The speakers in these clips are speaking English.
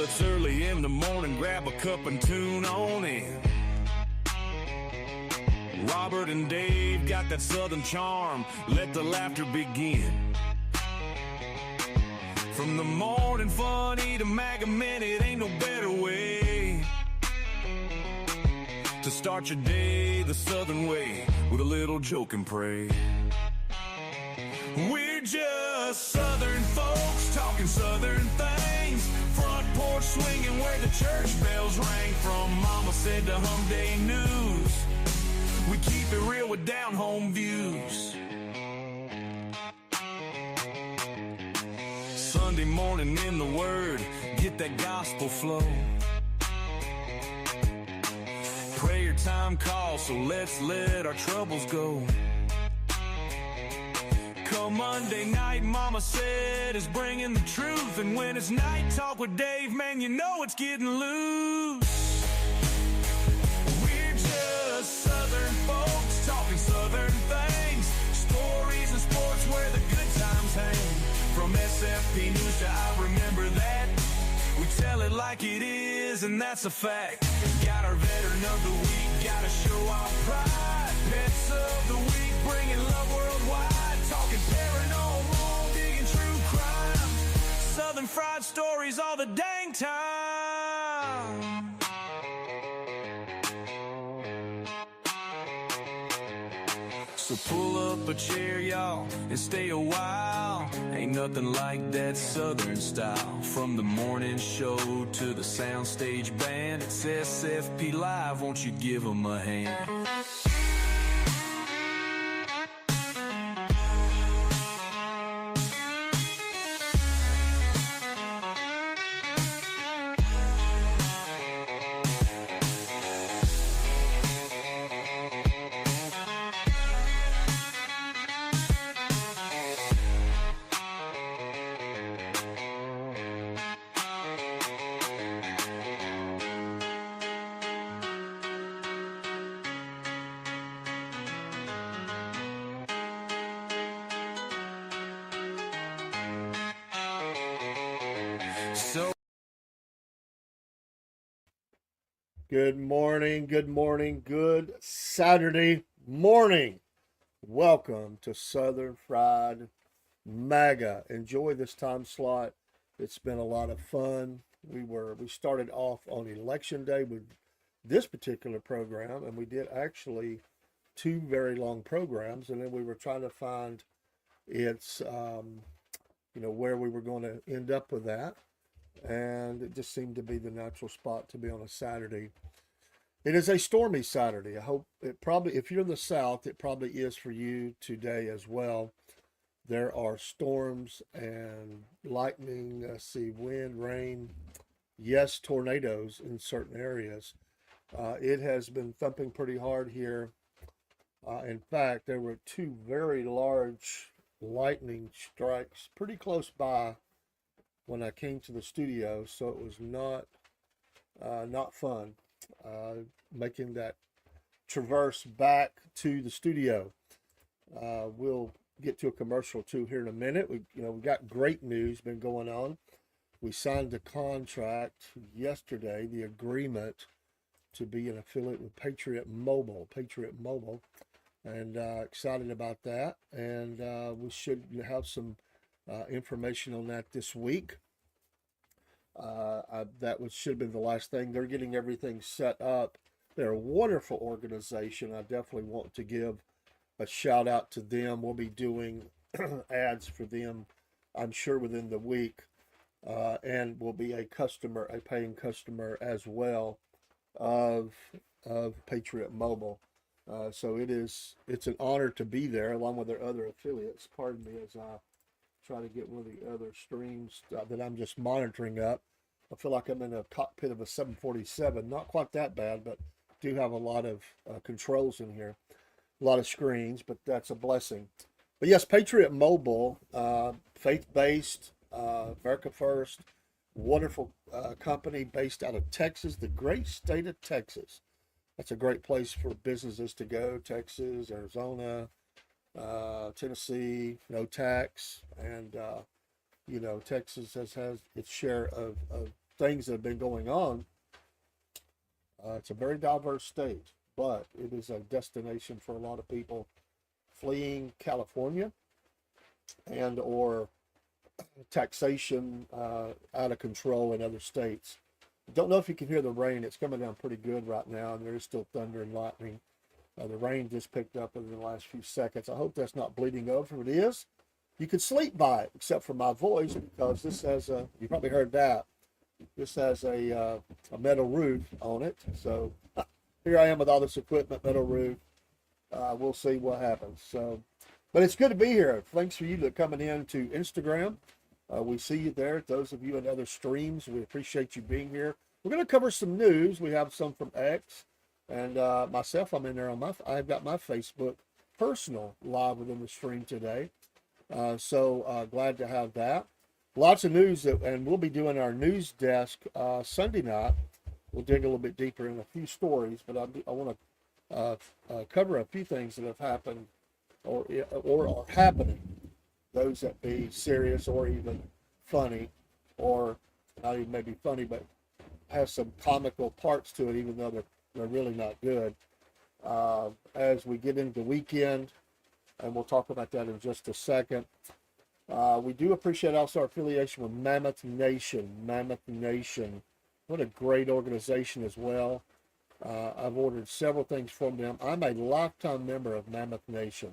It's early in the morning, grab a cup and tune on in. Robert and Dave got that southern charm, let the laughter begin. From the morning funny to MAGA Minute, ain't no better way to start your day the southern way, with a little joke and pray. We're just southern folks talking southern things, front porch swinging where the church bells rang. From Mama Said to Hum Day News, we keep it real with down-home views. Sunday morning in the Word, get that gospel flow. Prayer time calls, so let's let our troubles go. Come Monday night, Mama Said is bringing the truth. And when it's night talk with Dave, man, you know it's getting loose. We're just southern folks talking southern things, stories and sports where the good times hang. From SFP News to I Remember That, we tell it like it is, and that's a fact. Got our veteran of the week, gotta show our pride. Pets of the week, bringing love worldwide. Talking paranormal, digging true crime. Southern fried stories all the dang time. So pull up a chair, y'all, and stay a while. Ain't nothing like that southern style. From the morning show to the soundstage band, it's SFP Live, won't you give them a hand? Good morning, good Saturday morning. Welcome to Southern Fried MAGA. Enjoy this time slot. It's been a lot of fun. We started off on Election Day with this particular program, and we did actually 2 very long programs, and then we were trying to find its where we were going to end up with that. And it just seemed to be the natural spot to be on a Saturday. It is a stormy Saturday. I hope it probably, if you're in the South, it probably is for you today as well. There are storms and lightning, wind, rain, yes, tornadoes in certain areas. It has been thumping pretty hard here. In fact, there were 2 very large lightning strikes pretty close by when I came to the studio, so it was not fun making that traverse back to the studio. We'll get to a commercial too here in a minute. We got great news been going on. We signed the contract yesterday, the agreement to be an affiliate with Patriot Mobile, and excited about that. And we should have some information on that this week. Should have been the last thing. They're getting everything set up. They're a wonderful organization. I definitely want to give a shout out to them. We'll be doing ads for them, I'm sure, within the week, and will be a paying customer as well of Patriot Mobile. So it's an honor to be there along with their other affiliates. Pardon me as I try to get one of the other streams that I'm just monitoring up. I feel like I'm in a cockpit of a 747. Not quite that bad, but do have a lot of controls in here. A lot of screens, but that's a blessing. But yes, Patriot Mobile, faith-based, America First, wonderful company based out of Texas, the great state of Texas. That's a great place for businesses to go. Texas, Arizona, Tennessee, no tax, and Texas has its share of things that have been going on, it's a very diverse state, but it is a destination for a lot of people fleeing California and or taxation out of control in other states. Don't know if you can hear the rain. It's coming down pretty good right now, and there is still thunder and lightning. The rain just picked up in the last few seconds. I hope that's not bleeding over. If it is, you can sleep by it, except for my voice, because this has a, you probably heard that, this has a metal roof on it. So here I am with all this equipment, metal roof. We'll see what happens. So, but it's good to be here. Thanks for you to coming in to Instagram. We see you there. Those of you in other streams, we appreciate you being here. We're going to cover some news. We have some from X, and myself, I'm in there on I've got my Facebook personal live within the stream today. So glad to have that. Lots of news, and we'll be doing our news desk Sunday night. We'll dig a little bit deeper in a few stories, but I want to cover a few things that have happened or are happening. Those that be serious or even funny, or not even maybe funny, but have some comical parts to it, even though they're really not good. As we get into the weekend, and we'll talk about that in just a second. We do appreciate also our affiliation with Mammoth Nation. Mammoth Nation, what a great organization as well. I've ordered several things from them. I'm a lifetime member of Mammoth Nation.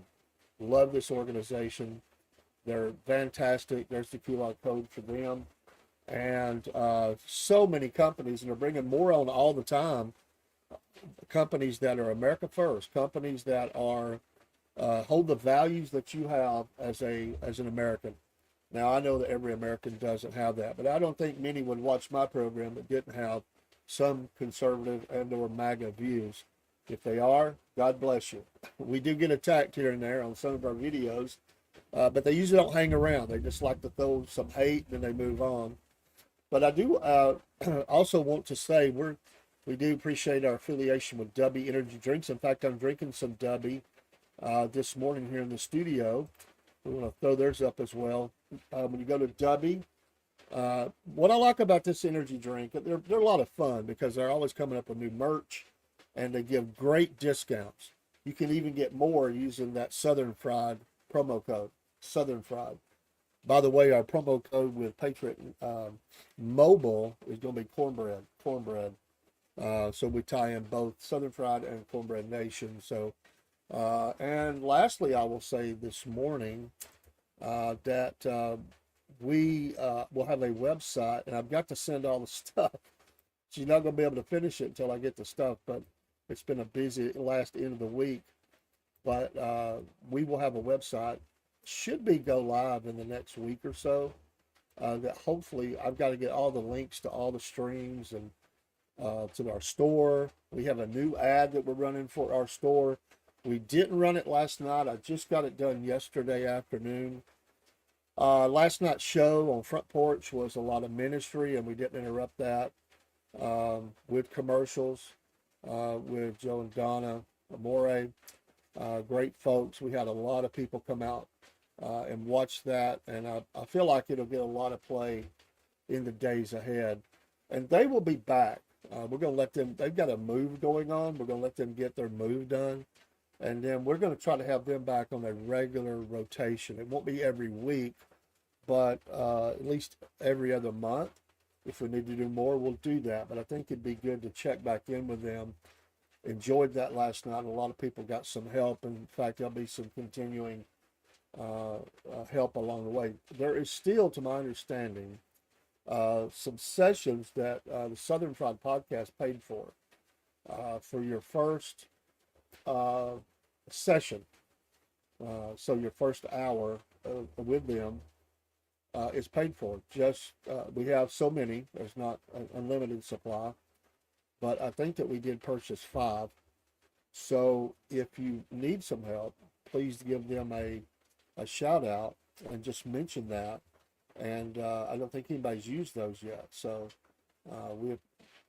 Love this organization. They're fantastic. There's the QR code for them. And so many companies, and they're bringing more on all the time. Companies that are America first, companies that are hold the values that you have as an American. Now, I know that every American doesn't have that, but I don't think many would watch my program that didn't have some conservative and or MAGA views. If they are, God bless you. We do get attacked here and there on some of our videos, but they usually don't hang around. They just like to throw some hate and then they move on. But I do also want to say we do appreciate our affiliation with Dubby Energy Drinks. In fact, I'm drinking some Dubby this morning here in the studio. We want to throw theirs up as well. When you go to Dubby, what I like about this energy drink, they're a lot of fun because they're always coming up with new merch, and they give great discounts. You can even get more using that Southern Fried promo code, Southern Fried. By the way, our promo code with Patriot Mobile is going to be cornbread. So we tie in both Southern Fried and Cornbread Nation. So, and lastly, I will say this morning that we will have a website, and I've got to send all the stuff. She's not going to be able to finish it until I get the stuff, but it's been a busy last end of the week. But we will have a website, should be go live in the next week or so. That hopefully I've got to get all the links to all the streams and to our store. We have a new ad that we're running for our store. We didn't run it last night. I just got it done yesterday afternoon. Last night's show on Front Porch was a lot of ministry, and we didn't interrupt that with commercials with Joe and Donna Amore. Great folks. We had a lot of people come out and watch that, and I feel like it'll get a lot of play in the days ahead. And they will be back. We're going to let them, they've got a move going on. We're going to let them get their move done. And then we're going to try to have them back on a regular rotation. It won't be every week, but at least every other month. If we need to do more, we'll do that. But I think it'd be good to check back in with them. Enjoyed that last night. A lot of people got some help. In fact, there'll be some continuing help along the way. There is still, to my understanding, some sessions that the Southern Fried Podcast paid for your first session. So your first hour with them is paid for. Just we have so many. There's not an unlimited supply, but I think that we did purchase 5. So if you need some help, please give them a shout out and just mention that. And I don't think anybody's used those yet. So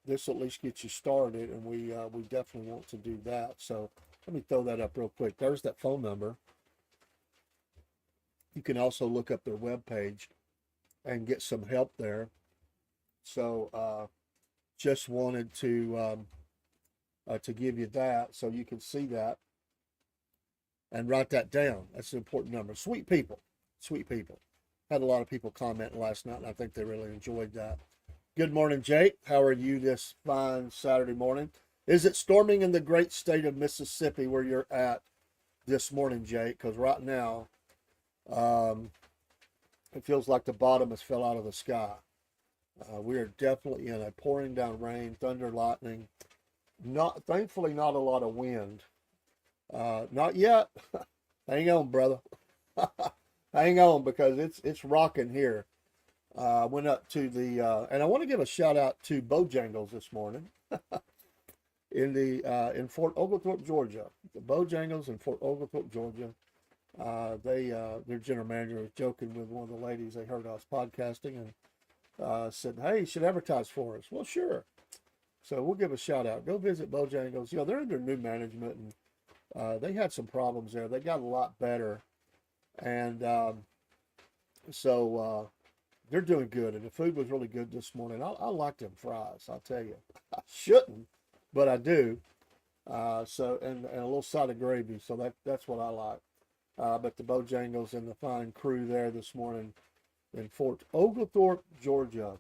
this will at least get you started, and we definitely want to do that. So let me throw that up real quick. There's that phone number. You can also look up their webpage and get some help there. So just wanted to give you that so you can see that and write that down. That's an important number. Sweet people, sweet people. Had a lot of people comment last night, and I think they really enjoyed that. Good morning, Jake. How are you this fine Saturday morning? Is it storming in the great state of Mississippi where you're at this morning, Jake? Because right now, it feels like the bottom has fell out of the sky. We are definitely in a pouring down rain, thunder, lightning. Thankfully, not a lot of wind. Not yet. Hang on, brother. Hang on, because it's rocking here. Went up to the and I want to give a shout out to Bojangles this morning in Fort Oglethorpe, Georgia. The Bojangles in Fort Oglethorpe, Georgia. Their general manager was joking with one of the ladies. They heard us podcasting and said, "Hey, you should advertise for us." Well, sure. So we'll give a shout out. Go visit Bojangles. You know, they're under new management, and they had some problems there. They got a lot better, and so they're doing good. And the food was really good this morning. I like them fries. I'll tell you, I shouldn't, but I do. And a little side of gravy. So that's what I like. But the Bojangles and the fine crew there this morning in Fort Oglethorpe, Georgia.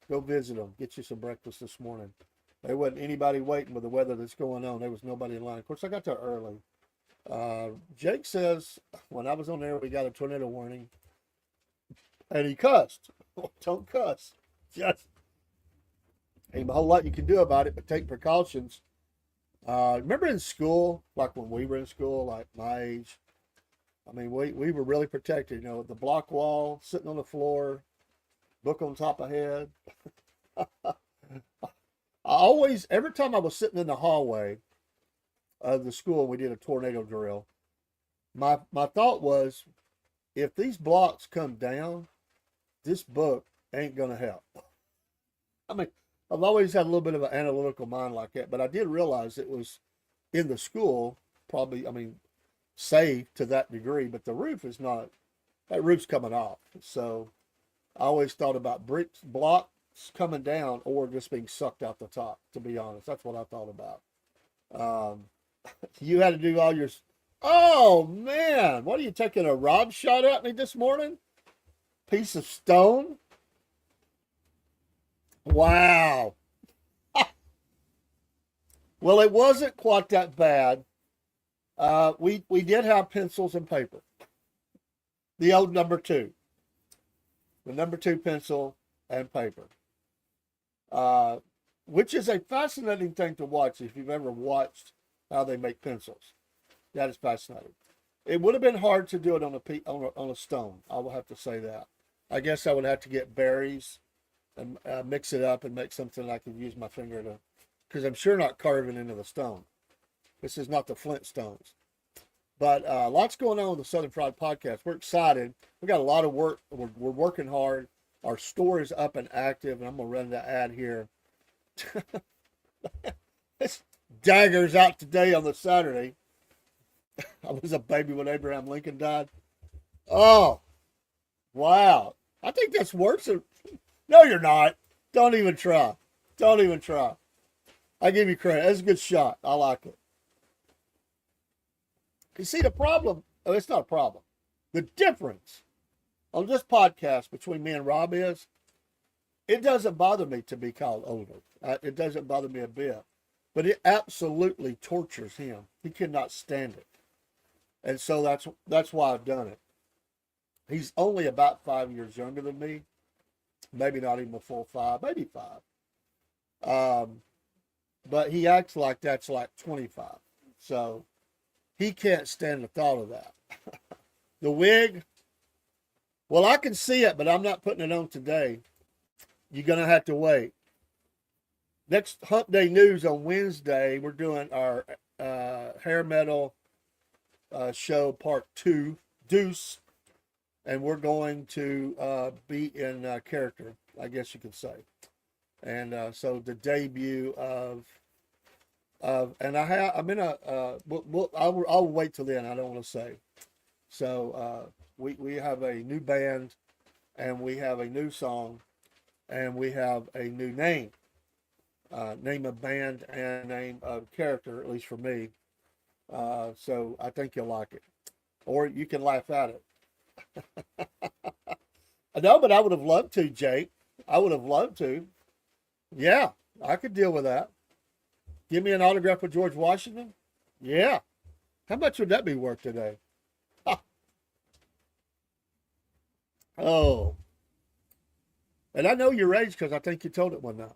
Go visit them. Get you some breakfast this morning. There wasn't anybody waiting with the weather that's going on. There was nobody in line. Of course, I got there early. Jake says, when I was on there, we got a tornado warning. And he cussed. Don't cuss. Just ain't a whole lot you can do about it, but take precautions. Remember in school, like when we were in school, like my age, I mean, we were really protected. You know, the block wall, sitting on the floor, book on top of head. Every time I was sitting in the hallway of the school, we did a tornado drill. My thought was, if these blocks come down, this book ain't gonna help. I mean, I've always had a little bit of an analytical mind like that, but I did realize it was in the school, probably, I mean, safe to that degree, but the roof is not, that roof's coming off. So I always thought about blocks coming down or just being sucked out the top, to be honest. That's what I thought about. You had to do all your, oh man, what are you taking a rod shot at me this morning? Piece of stone? Wow. Well, it wasn't quite that bad. We did have pencils and paper. The old number 2. The number 2 pencil and paper. Which is a fascinating thing to watch if you've ever watched how they make pencils. That is fascinating. It would have been hard to do it on a stone. I will have to say that. I guess I would have to get berries and mix it up and make something I could use my finger to, because I'm sure not carving into the stone. This is not the Flintstones. But lots going on with the Southern Fried Podcast. We're excited. We got a lot of work. We're working hard. Our store is up and active, and I'm going to run the ad here. This dagger's out today on the Saturday. I was a baby when Abraham Lincoln died. Oh, wow. I think that's worse than... No, you're not. Don't even try. Don't even try. I give you credit. That's a good shot. I like it. You see the problem? Oh, it's not a problem. The difference on this podcast between me and Rob is, it doesn't bother me to be called older. It doesn't bother me a bit. But it absolutely tortures him. He cannot stand it. And so that's why I've done it. He's only about 5 years younger than me. Maybe not even a full 5, maybe 5. But he acts like that's like 25. So he can't stand the thought of that. The wig, well, I can see it, but I'm not putting it on today. You're going to have to wait. Next Hump Day News on Wednesday, we're doing our hair metal show part 2, Deuce. And we're going to be in character, I guess you could say. And so the debut of and I'm in a, I'll wait till then. I don't want to say. So we have a new band and we have a new song and we have a new name of band and name of character, at least for me. So I think you'll like it, or you can laugh at it. No, but I would have loved to, Jake. I would have loved to. Yeah, I could deal with that. Give me an autograph with George Washington. Yeah. How much would that be worth today? Oh, and I know your age because I think you told it one night.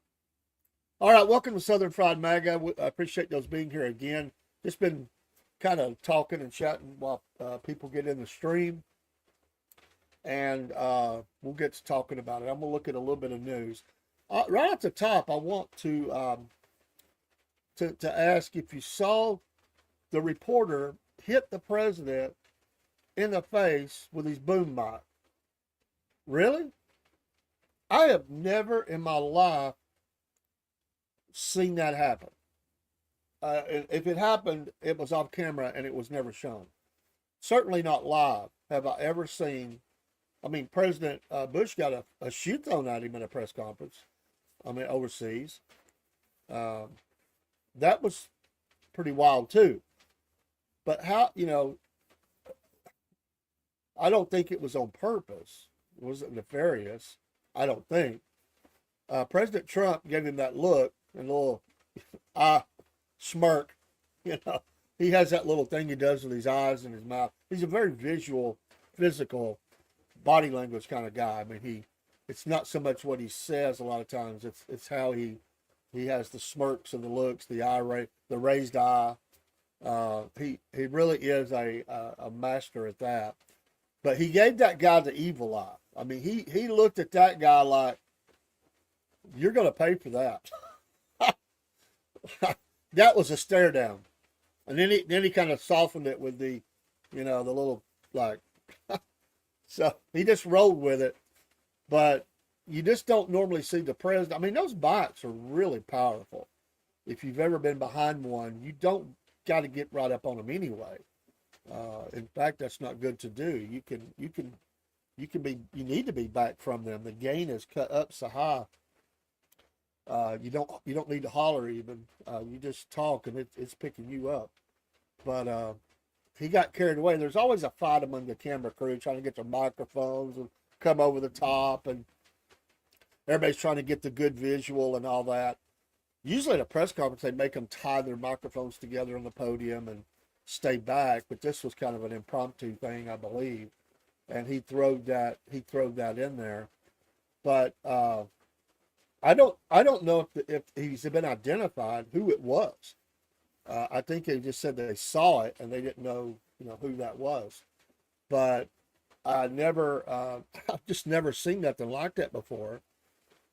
All right, welcome to Southern Fried MAGA. I appreciate those being here again. Just been kind of talking and chatting while people get in the stream, and we'll get to talking about it. I'm gonna look at a little bit of news. Right at the top, I want to ask if you saw the reporter hit the president in the face with his boom mic. Really? I have never in my life seen that happen. If it happened, it was off camera and it was never shown. Certainly not live have I ever seen. I mean, President Bush got a shoe thrown at him in a press conference. I mean, overseas. That was pretty wild too. But how, I don't think it was on purpose. It wasn't nefarious. I don't think. President Trump gave him that look and little smirk. He has that little thing he does with his eyes and his mouth. He's a very visual, physical, body language kind of guy. I mean, it's not so much what he says a lot of times. It's how he has the smirks and the looks, the raised eye. He really is a master at that. But he gave that guy the evil eye. I mean, he looked at that guy like, you're going to pay for that. That was a stare down. And then he kind of softened it with the little, like, so he just rolled with it. But you just don't normally see the president. I mean, those bikes are really powerful. If you've ever been behind one, you don't got to get right up on them anyway. In fact, that's not good to do. You need to be back from them. The gain is cut up so high. You don't need to holler even. You just talk and it's picking you up. But he got carried away. There's always a fight among the camera crew trying to get their microphones and come over the top, and everybody's trying to get the good visual and all that. Usually at a press conference, they make them tie their microphones together on the podium and stay back, but this was kind of an impromptu thing, I believe, and he throwed that in there. But I don't know if he's been identified who it was. I think they just said they saw it and they didn't know who that was. But I've just never seen nothing like that before.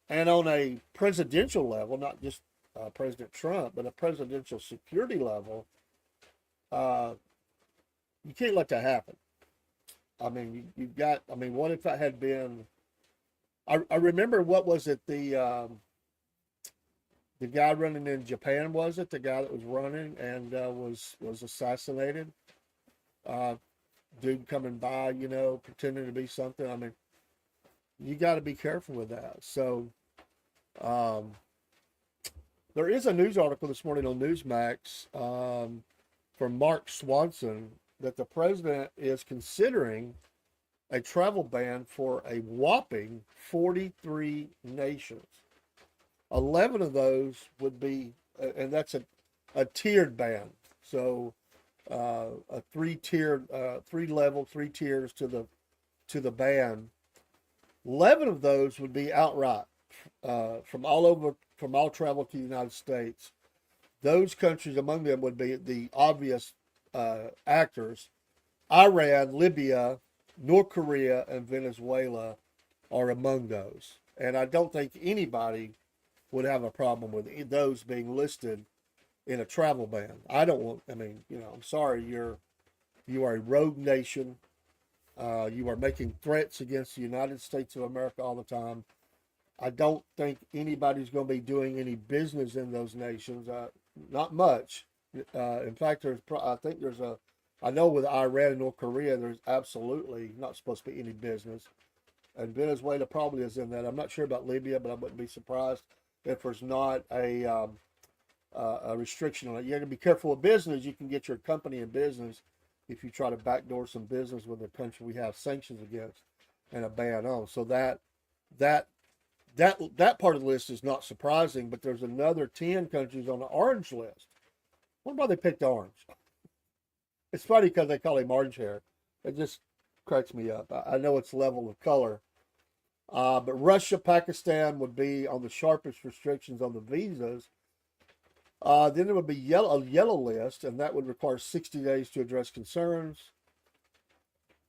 And on a presidential level, not just President Trump, but a presidential security level, you can't let that happen. I mean, what if that had been? I remember, what was it? The guy running in Japan, was it? The guy that was running and was assassinated. Dude coming by, pretending to be something. I mean, you got to be careful with that. So, there is a news article this morning on Newsmax from Mark Swanson that the president is considering a travel ban for a whopping 43 nations. 11 of those would be, and that's a tiered ban. So a three tiers to the ban. 11 of those would be outright from all travel to the United States. Those countries, among them would be the obvious actors: Iran, Libya, North Korea, and Venezuela are among those. And I don't think anybody would have a problem with those being listed in a travel ban. I'm sorry, you are a rogue nation. You are making threats against the United States of America all the time. I don't think anybody's going to be doing any business in those nations. Not much. In fact, I know with Iran and North Korea, there's absolutely not supposed to be any business. and Venezuela probably is in that. I'm not sure about Libya, but I wouldn't be surprised if there's not a restriction on it. You got to be careful with business. You can get your company in business if you try to backdoor some business with a country we have sanctions against and a ban on. So that part of the list is not surprising. But there's another 10 countries on the orange list. I wonder why they picked orange. It's funny because they call him orange hair. It just cracks me up. I know it's level of color. But Russia, Pakistan would be on the sharpest restrictions on the visas. Then there would be a yellow list, and that would require 60 days to address concerns.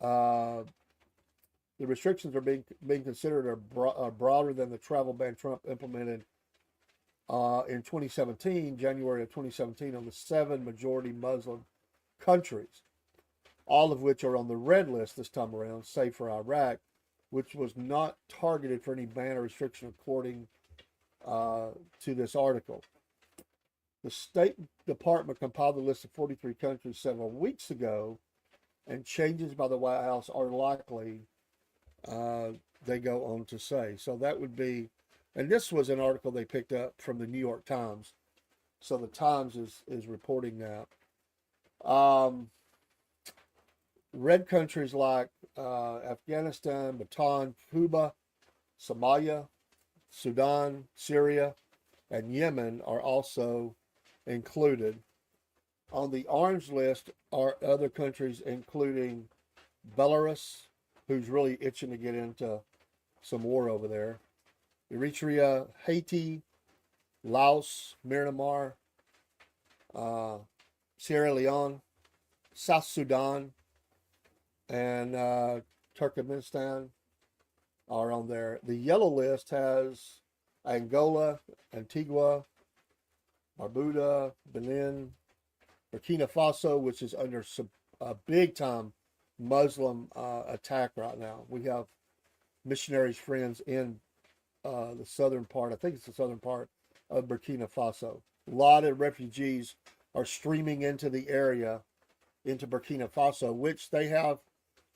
The restrictions are being considered are broader than the travel ban Trump implemented in 2017, January of 2017, on the 7 majority Muslim countries, all of which are on the red list this time around, save for Iraq, which was not targeted for any ban or restriction according to this article. The State Department compiled a list of 43 countries several weeks ago, and changes by the White House are likely, they go on to say. So that would be, and this was an article they picked up from the New York Times. So the Times is reporting that. Red countries like Afghanistan, Bhutan, Cuba, Somalia, Sudan, Syria, and Yemen are also included. On the orange list are other countries, including Belarus, who's really itching to get into some war over there, Eritrea, Haiti, Laos, Myanmar, Sierra Leone, South Sudan, and Turkmenistan are on there. The yellow list has Angola, Antigua, Barbuda, Benin, Burkina Faso, which is under some big time Muslim attack right now. We have missionaries friends in the southern part. I think it's the southern part of Burkina Faso. A lot of refugees are streaming into the area, into Burkina Faso, which they have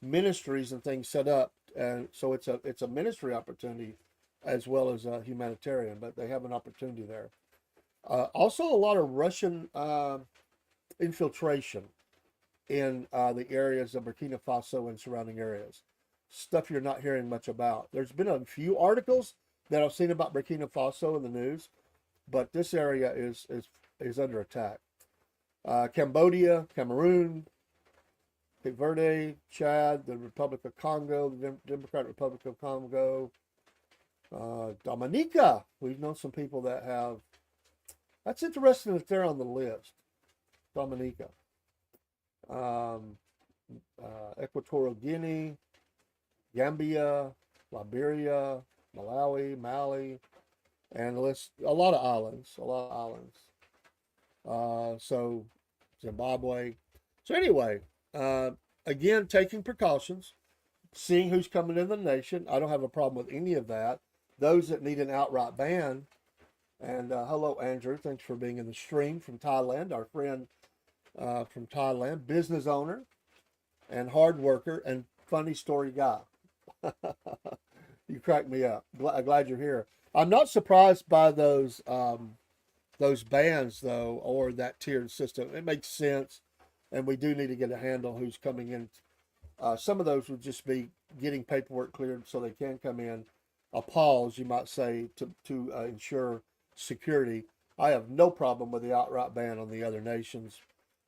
ministries and things set up, and so it's a ministry opportunity as well as a humanitarian. But they have an opportunity there. Also, a lot of Russian infiltration in the areas of Burkina Faso and surrounding areas. Stuff you're not hearing much about. There's been a few articles that I've seen about Burkina Faso in the news, but this area is under attack. Cambodia, Cameroon, Cape Verde, Chad, the Republic of Congo, the Democratic Republic of Congo, Dominica. We've known some people that have. That's interesting that they're on the list. Dominica, Equatorial Guinea, Gambia, Liberia, Malawi, Mali, and a lot of islands. So Zimbabwe. So anyway, again, taking precautions, seeing who's coming in the nation. I don't have a problem with any of that. Those that need an outright ban. And hello, Andrew. Thanks for being in the stream from Thailand. Our friend from Thailand, business owner and hard worker and funny story guy. You crack me up. Glad you're here. I'm not surprised by those bans though, or that tiered system. It makes sense, and we do need to get a handle who's coming in. Some of those would just be getting paperwork cleared so they can come in. A pause, you might say, to ensure security. I have no problem with the outright ban on the other nations.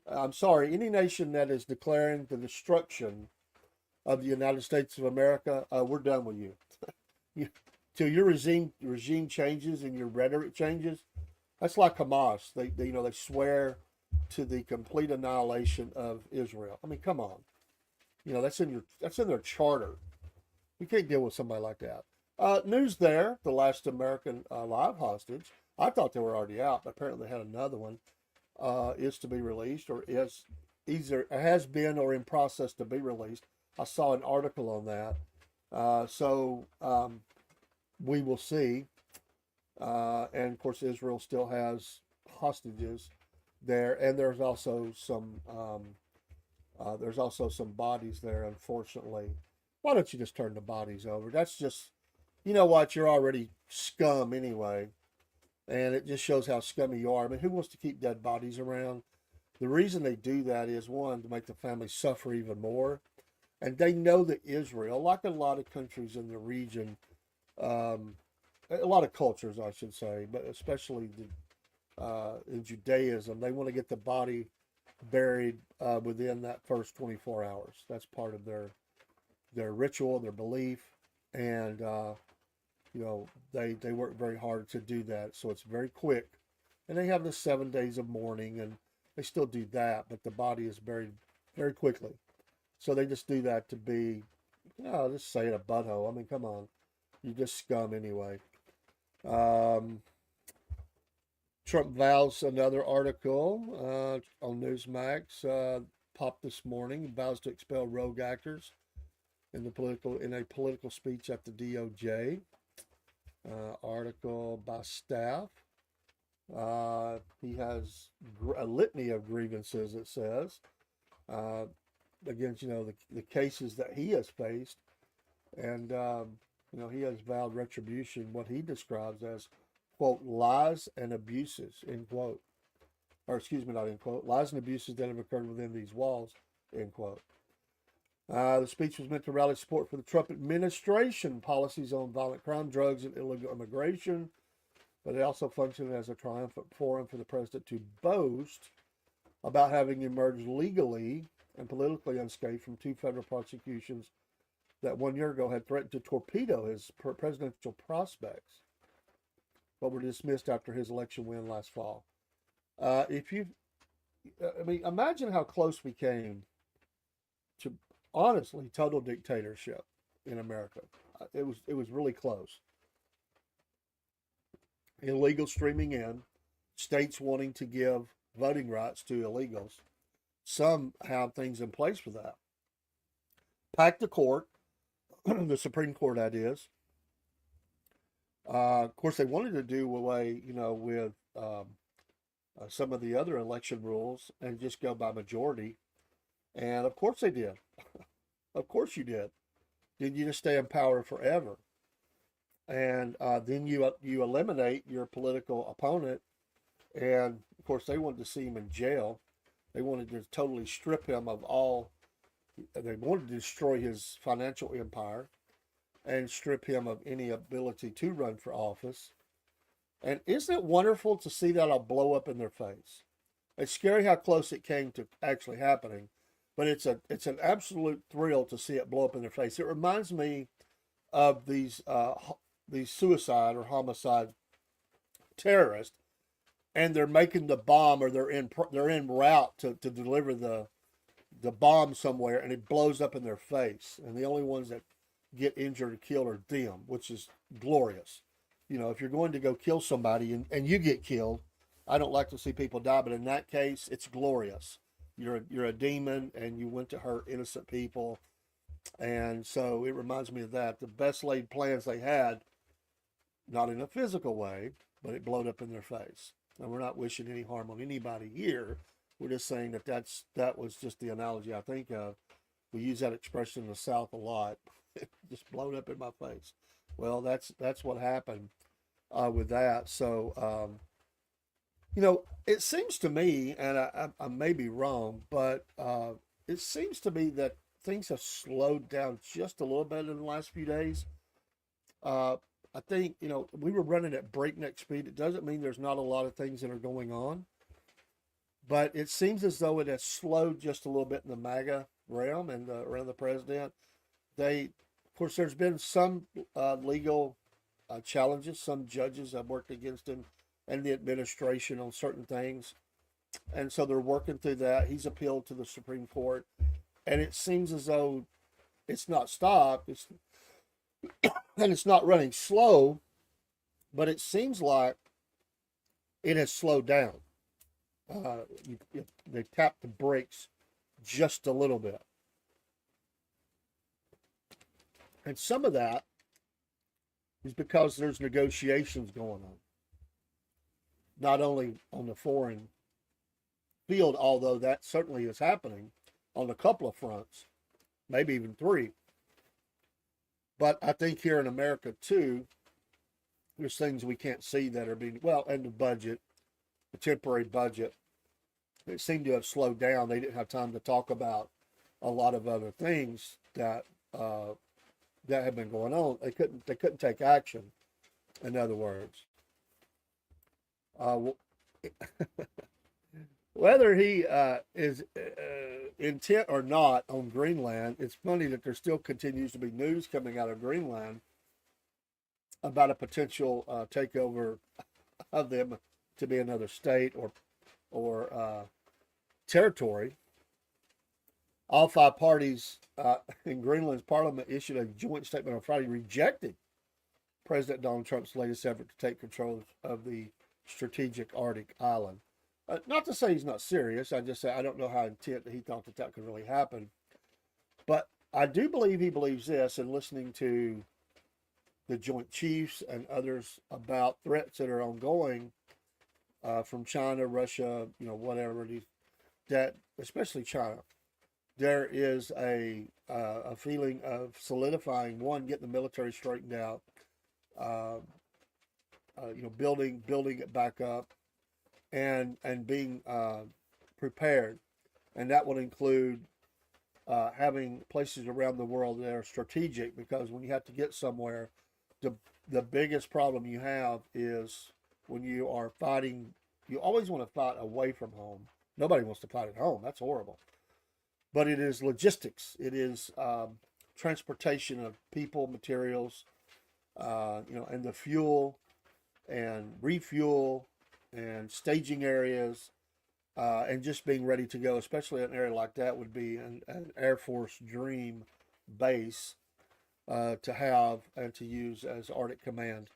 I'm sorry, any nation that is declaring the destruction of the United States of America, we're done with you. Till your regime changes and your rhetoric changes, that's like Hamas. They swear to the complete annihilation of Israel. I mean, come on. That's in their charter. You can't deal with somebody like that. News there, the last American live hostage. I thought they were already out, but apparently they had another one. Is to be released, or is either has been or in process to be released. I saw an article on that. So we will see. And of course, Israel still has hostages there, and there's also some bodies there, unfortunately. Why don't you just turn the bodies over? That's just, you know what? You're already scum anyway. And it just shows how scummy you are. I mean, who wants to keep dead bodies around? The reason they do that is, one, to make the family suffer even more. And they know that Israel, like a lot of countries in the region, a lot of cultures, I should say, but especially in Judaism, they want to get the body buried within that first 24 hours. That's part of their ritual, their belief, and they work very hard to do that. So it's very quick, and they have the 7 days of mourning, and they still do that, but the body is buried very quickly. So they just do that to be, just say it, a butthole. I mean, come on, you just scum anyway. Trump vows, another article on Newsmax popped this morning. Vows to expel rogue actors in a political speech at the DOJ. Article by staff. He has a litany of grievances, it says, against the cases that he has faced, and he has vowed retribution, what he describes as, quote, lies and abuses, end quote. Or excuse me, not end quote. Lies and abuses that have occurred within these walls, end quote. The speech was meant to rally support for the Trump administration policies on violent crime, drugs, and illegal immigration, but it also functioned as a triumphant forum for the president to boast about having emerged legally and politically unscathed from 2 federal prosecutions that 1 year ago had threatened to torpedo his presidential prospects, but were dismissed after his election win last fall. Imagine how close we came to, honestly, total dictatorship in America. It was really close. Illegal streaming in, states wanting to give voting rights to illegals. Some have things in place for that. Pack the court, the Supreme Court, that is. Of course, they wanted to do away, with some of the other election rules and just go by majority. And of course they did. Of course you did. Did you just stay in power forever? And then you eliminate your political opponent. And of course they wanted to see him in jail. They wanted to totally strip him of all. They wanted to destroy his financial empire and strip him of any ability to run for office. And isn't it wonderful to see that all blow up in their face? It's scary how close it came to actually happening, but it's an absolute thrill to see it blow up in their face. It reminds me of these suicide or homicide terrorists, and they're making the bomb, or they're en route to deliver the bomb somewhere, and it blows up in their face, and the only ones that get injured or killed are them, which is glorious. If you're going to go kill somebody and you get killed, I don't like to see people die, but in that case, it's glorious. You're a demon, and you went to hurt innocent people. And so it reminds me of that. The best laid plans they had, not in a physical way, but it blowed up in their face. And we're not wishing any harm on anybody here. We're just saying that was just the analogy I think of. We use that expression in the South a lot. It just blowed up in my face. Well, that's what happened with that. So, it seems to me, and I may be wrong, but it seems to me that things have slowed down just a little bit in the last few days. I think, we were running at breakneck speed. It doesn't mean there's not a lot of things that are going on, but it seems as though it has slowed just a little bit in the MAGA realm and around the president. Of course, there's been some legal challenges. Some judges have worked against him and the administration on certain things. And so they're working through that. He's appealed to the Supreme Court. And it seems as though it's not stopped. And it's not running slow, but it seems like it has slowed down. They tapped the brakes just a little bit. And some of that is because there's negotiations going on. Not only on the foreign field, although that certainly is happening on a couple of fronts, maybe even 3. But I think here in America too, there's things we can't see that are being, well, and the budget, the temporary budget, it seemed to have slowed down. They didn't have time to talk about a lot of other things that had been going on. They couldn't take action. In other words, uh, whether he is intent or not on Greenland, it's funny that there still continues to be news coming out of Greenland about a potential takeover of them to be another state or territory. All five parties in Greenland's parliament issued a joint statement on Friday rejecting President Donald Trump's latest effort to take control of the strategic Arctic island. Not to say he's not serious. I just say I don't know how intent he thought that could really happen. But I do believe he believes this, and listening to the Joint Chiefs and others about threats that are ongoing from China, Russia, whatever it is, that especially China, there is a feeling of solidifying, one, getting the military straightened out, building it back up, and being prepared, and that would include having places around the world that are strategic, because when you have to get somewhere, the biggest problem you have is when you are fighting. You always want to fight away from home. Nobody wants to fight at home. That's horrible. But it is logistics. It is transportation of people, materials, and the fuel and refuel and staging areas, and just being ready to go, especially an area like that would be an Air Force dream base to have and to use as Arctic Command.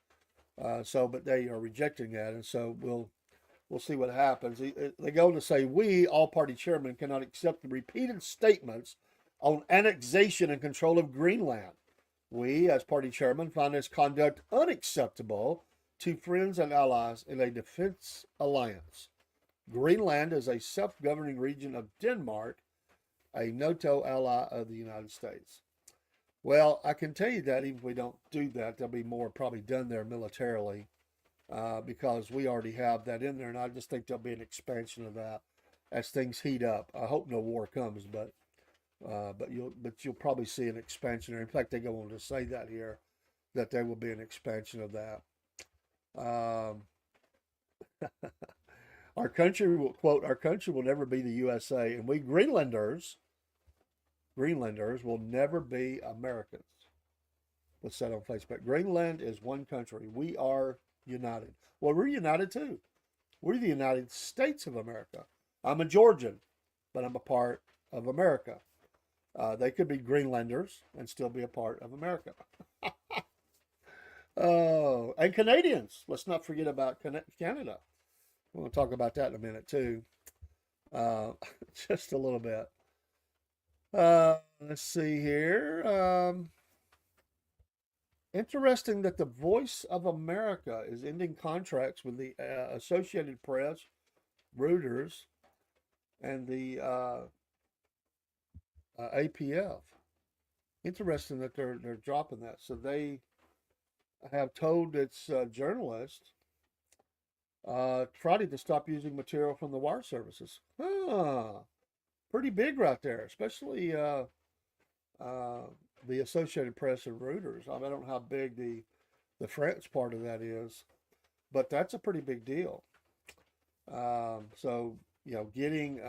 But they are rejecting that, and so we'll see what happens. They go on to say, we, all party chairmen, cannot accept the repeated statements on annexation and control of Greenland. We, as party chairman, find this conduct unacceptable to friends and allies in a defense alliance. Greenland is a self-governing region of Denmark, a NATO ally of the United States. Well, I can tell you that even if we don't do that, there'll be more probably done there militarily, because we already have that in there, and I just think there'll be an expansion of that as things heat up. I hope no war comes, but you'll probably see an expansion there. In fact, they go on to say that here, that there will be an expansion of that. Our country will, quote, our country will never be the USA, and we Greenlanders will never be Americans. What's that on Facebook? Greenland is one country. We are united. Well, we're united too. We're the United States of America. I'm a Georgian, but I'm a part of America. They could be Greenlanders and still be a part of America. Oh, and Canadians. Let's not forget about Canada. We'll talk about that in a minute too. Just a little bit. Let's see here. Interesting that the Voice of America is ending contracts with the Associated Press, Reuters, and the APF. Interesting that they're dropping that. So they have told its journalists Friday to stop using material from the wire services. Pretty big right there, especially the Associated Press and Reuters. I don't know how big the French part of that is, but that's a pretty big deal. So getting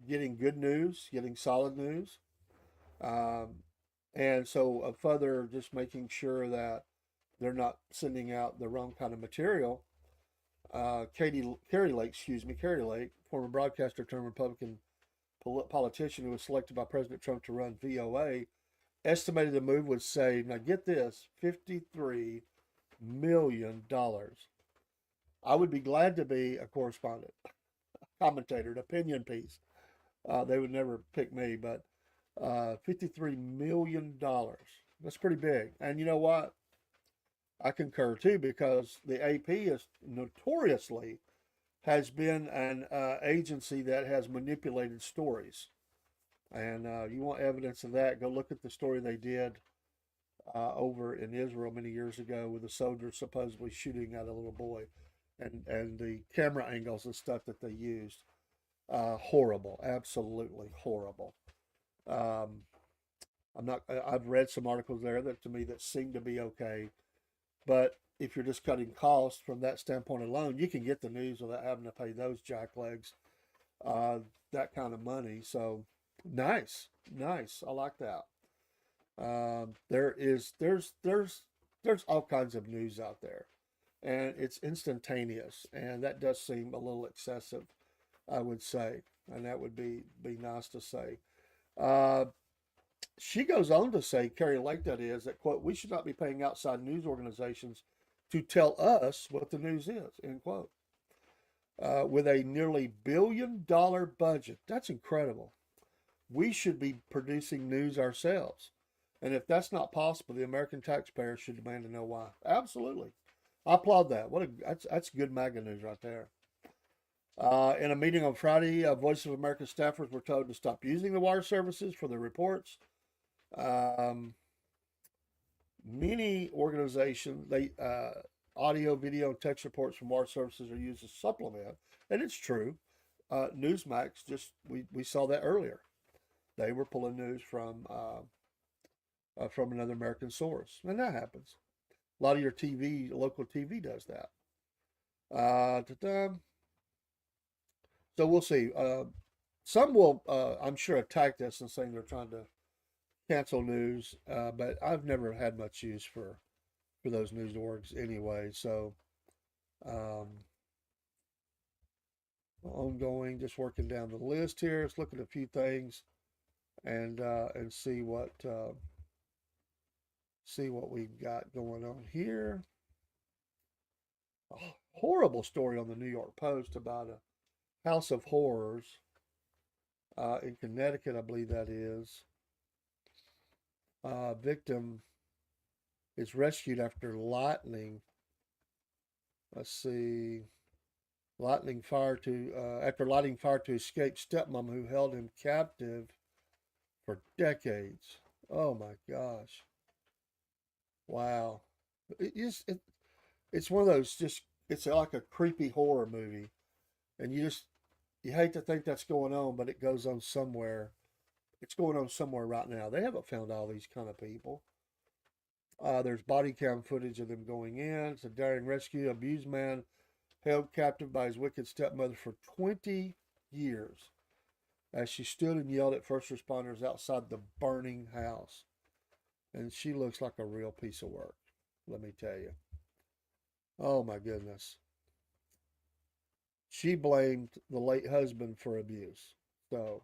good news, getting solid news, and so further just making sure that they're not sending out the wrong kind of material. Carrie Lake, former broadcaster turned Republican politician who was selected by President Trump to run VOA, estimated the move would save, now get this, $53 million. I would be glad to be a correspondent, a commentator, an opinion piece. They would never pick me, but $53 million. That's pretty big. And you know what? I concur too, because the AP is notoriously has been an agency that has manipulated stories. And you want evidence of that, go look at the story they did over in Israel many years ago with a soldier supposedly shooting at a little boy, and the camera angles and stuff that they used. Horrible, absolutely horrible. Um, I'm not. I've read some articles there that to me that seem to be okay, but if you're just cutting costs from that standpoint alone, you can get the news without having to pay those jacklegs that kind of money. So nice, nice. I like that. There's all kinds of news out there, and it's instantaneous, and that does seem a little excessive, I would say, and that would be nice to say. Uh, she goes on to say, Carrie Lake, that is, that quote, we should not be paying outside news organizations to tell us what the news is, end quote. With a nearly $1 billion budget, that's incredible. We should be producing news ourselves. And if that's not possible, the American taxpayer should demand to know why. Absolutely. I applaud that. That's good MAGA news right there. In a meeting on Friday, Voice of America staffers were told to stop using the wire services for their reports. Many organizations, audio, video, and text reports from wire services are used as supplement, and it's true. Newsmax, we saw that earlier. They were pulling news from another American source, and that happens. A lot of your local TV does that. So we'll see. Some will, I'm sure, attack this and saying they're trying to cancel news, but I've never had much use for those news orgs anyway. So ongoing, just working down the list here. Let's look at a few things and see what we've got going on here. A horrible story on the New York Post about a house of horrors in Connecticut, I believe that is. Victim is rescued after lightning. Let's see. After lighting fire to escape stepmom who held him captive for decades. Oh my gosh. Wow. It's one of those it's like a creepy horror movie. And you hate to think that's going on, but it goes on somewhere. It's going on somewhere right now. They haven't found all these kind of people. There's body cam footage of them going in. It's a daring rescue. Abused man held captive by his wicked stepmother for 20 years as she stood and yelled at first responders outside the burning house. And she looks like a real piece of work, let me tell you. Oh my goodness. She blamed the late husband for abuse. So,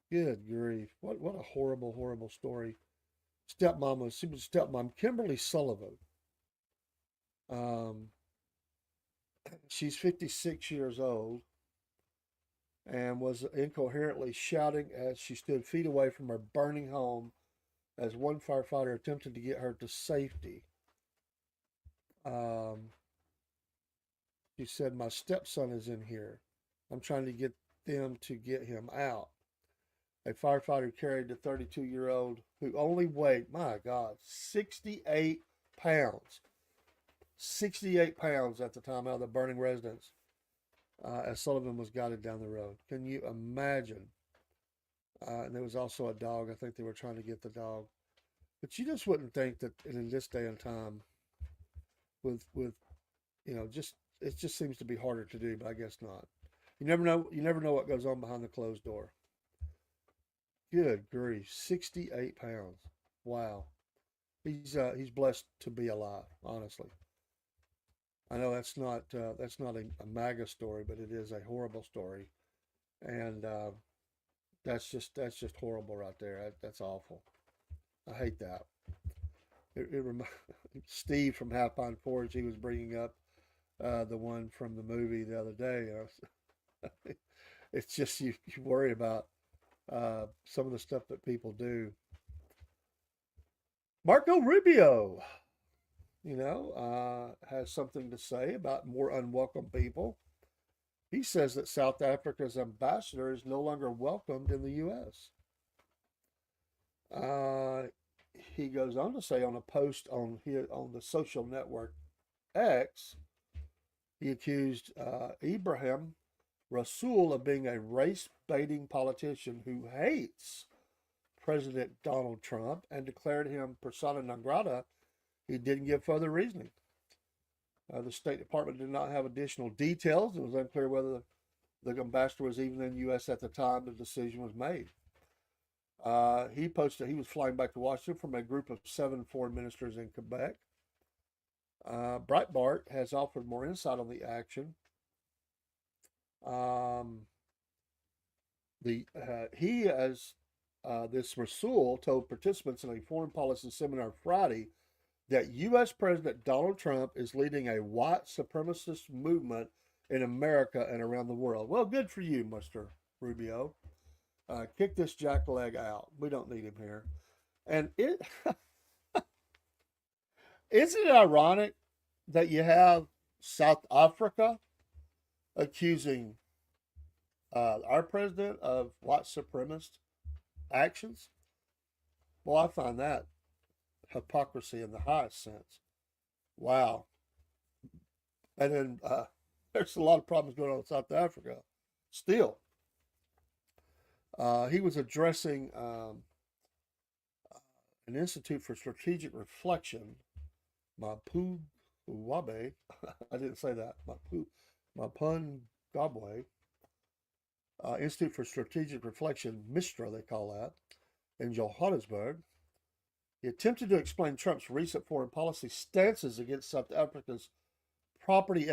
good grief. What a horrible, horrible story. She was stepmom Kimberly Sullivan. She's 56 years old and was incoherently shouting as she stood feet away from her burning home as one firefighter attempted to get her to safety. She said, my stepson is in here. I'm trying to get them to get him out. A firefighter carried the 32-year-old who only weighed, my God, 68 pounds. 68 pounds at the time out of the burning residence as Sullivan was guided down the road. Can you imagine? And there was also a dog. I think they were trying to get the dog. But you just wouldn't think that in this day and time with it just seems to be harder to do, but I guess not. You never know what goes on behind the closed door. Good grief, 68 pounds. Wow. He's blessed to be alive, honestly. I know that's not a MAGA story, but it is a horrible story, and that's just horrible right there. That's awful. I hate that. Steve from Half Pine Forge, he was bringing up the one from the movie the other day. It's just you worry about some of the stuff that people do. Marco Rubio, has something to say about more unwelcome people. He says that South Africa's ambassador is no longer welcomed in the U.S. Uh, he goes on to say on a post on the social network X, he accused Ibrahim Rasool of being a race baiting politician who hates President Donald Trump and declared him persona non grata. He didn't give further reasoning. The State Department did not have additional details. It was unclear whether the ambassador was even in the U.S. at the time the decision was made. He posted he was flying back to Washington from a group of 7 foreign ministers in Quebec. Breitbart has offered more insight on the action. He, as this Rasool, told participants in a foreign policy seminar Friday that U.S. President Donald Trump is leading a white supremacist movement in America and around the world. Well, good for you, Mr. Rubio. Kick this jackleg out. We don't need him here. And it isn't it ironic that you have South Africa accusing our president of white supremacist actions? Well, I find that hypocrisy in the highest sense. Wow. And then there's a lot of problems going on in South Africa still. He was addressing an Institute for Strategic Reflection, Mapu Uwabe. I didn't say that. Mapun Gabwe. Institute for Strategic Reflection, MISTRA, they call that, in Johannesburg. He attempted to explain Trump's recent foreign policy stances against South Africa's property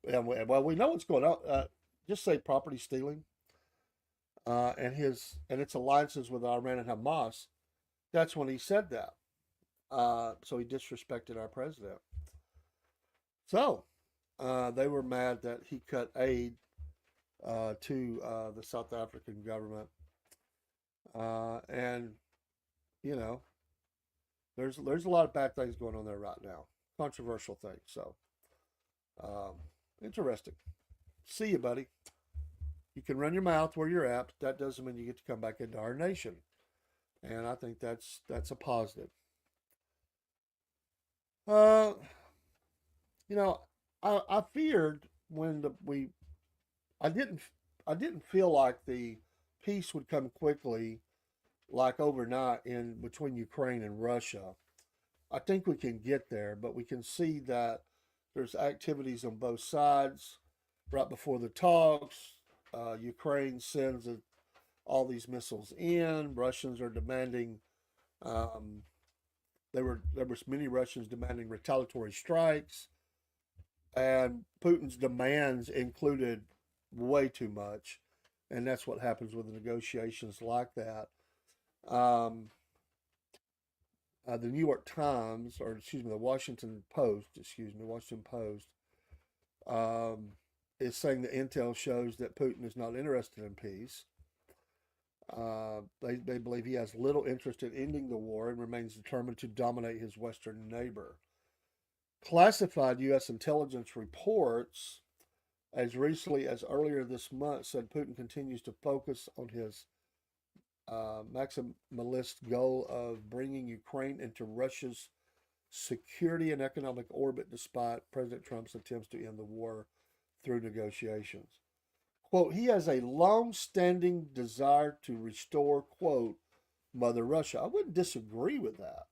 well, we know what's going on. Just say property stealing, and its alliances with Iran and Hamas. That's when he said that. So he disrespected our president. So they were mad that he cut aid to the South African government, and you know, there's a lot of bad things going on there right now, controversial things. So interesting. See you, buddy. You can run your mouth where you're at, but that doesn't mean you get to come back into our nation, and I think that's a positive. You know, I feared when I didn't feel like the peace would come quickly, like overnight in between Ukraine and Russia. I think we can get there, but we can see that there's activities on both sides. Right before the talks, Ukraine sends all these missiles in. Russians are demanding. There was many Russians demanding retaliatory strikes, and Putin's demands included way too much, and that's what happens with the negotiations like that. The New York Times, or excuse me, the Washington Post, is saying that intel shows that Putin is not interested in peace. They believe he has little interest in ending the war and remains determined to dominate his Western neighbor. Classified U.S. intelligence reports as recently as earlier this month said Putin continues to focus on his maximalist goal of bringing Ukraine into Russia's security and economic orbit despite President Trump's attempts to end the war through negotiations. Quote, he has a long-standing desire to restore, quote, Mother Russia. I wouldn't disagree with that.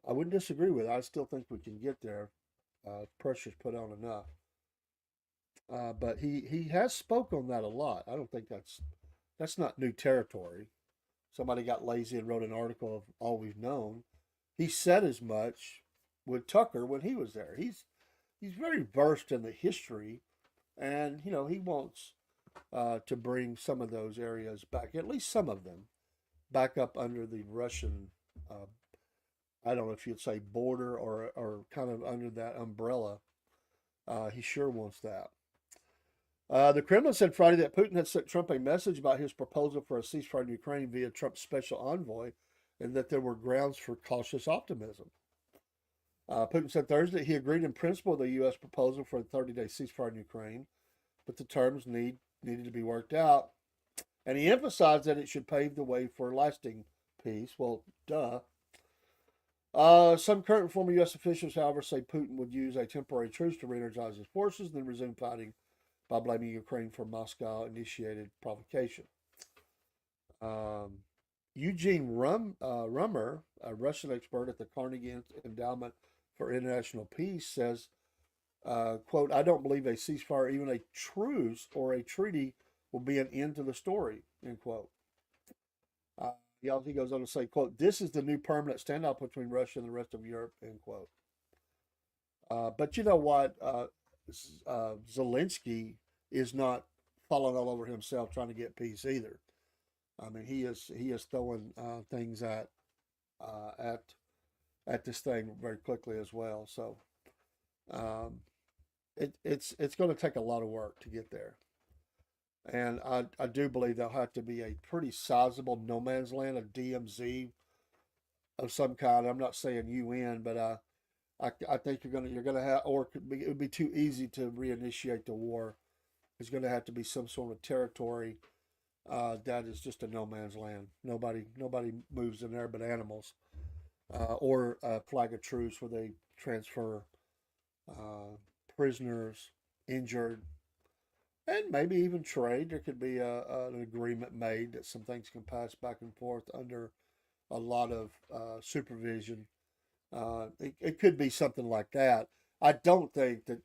I still think we can get there. Pressure's put on enough. But he has spoke on that a lot. I don't think that's not new territory. Somebody got lazy and wrote an article of all we've known. He said as much with Tucker when he was there. He's very versed in the history, and he wants to bring some of those areas back, at least some of them, back up under the Russian. I don't know if you'd say border or kind of under that umbrella. He sure wants that. The Kremlin said Friday that Putin had sent Trump a message about his proposal for a ceasefire in Ukraine via Trump's special envoy, and that there were grounds for cautious optimism. Putin said Thursday he agreed in principle with the U.S. proposal for a 30-day ceasefire in Ukraine, but the terms needed to be worked out. And he emphasized that it should pave the way for lasting peace. Well, duh. Some current and former U.S. officials, however, say Putin would use a temporary truce to re-energize his forces and then resume fighting by blaming Ukraine for Moscow-initiated provocation. Eugene Rummer, a Russian expert at the Carnegie Endowment for International Peace, says, quote, I don't believe a ceasefire, even a truce or a treaty, will be an end to the story, end quote. He goes on to say, quote, this is the new permanent standoff between Russia and the rest of Europe, end quote. But you know what? Zelensky is not falling all over himself trying to get peace either. I mean, he is throwing things at this thing very quickly as well. So it's going to take a lot of work to get there. And I do believe there'll have to be a pretty sizable no man's land, a DMZ of some kind. I'm not saying UN, but I think you're gonna have, or it would be too easy to reinitiate the war. There's going to have to be some sort of territory that is just a no man's land. Nobody moves in there but animals, or a flag of truce where they transfer prisoners, injured, and maybe even trade. There could be an agreement made that some things can pass back and forth under a lot of supervision. It could be something like that. I don't think that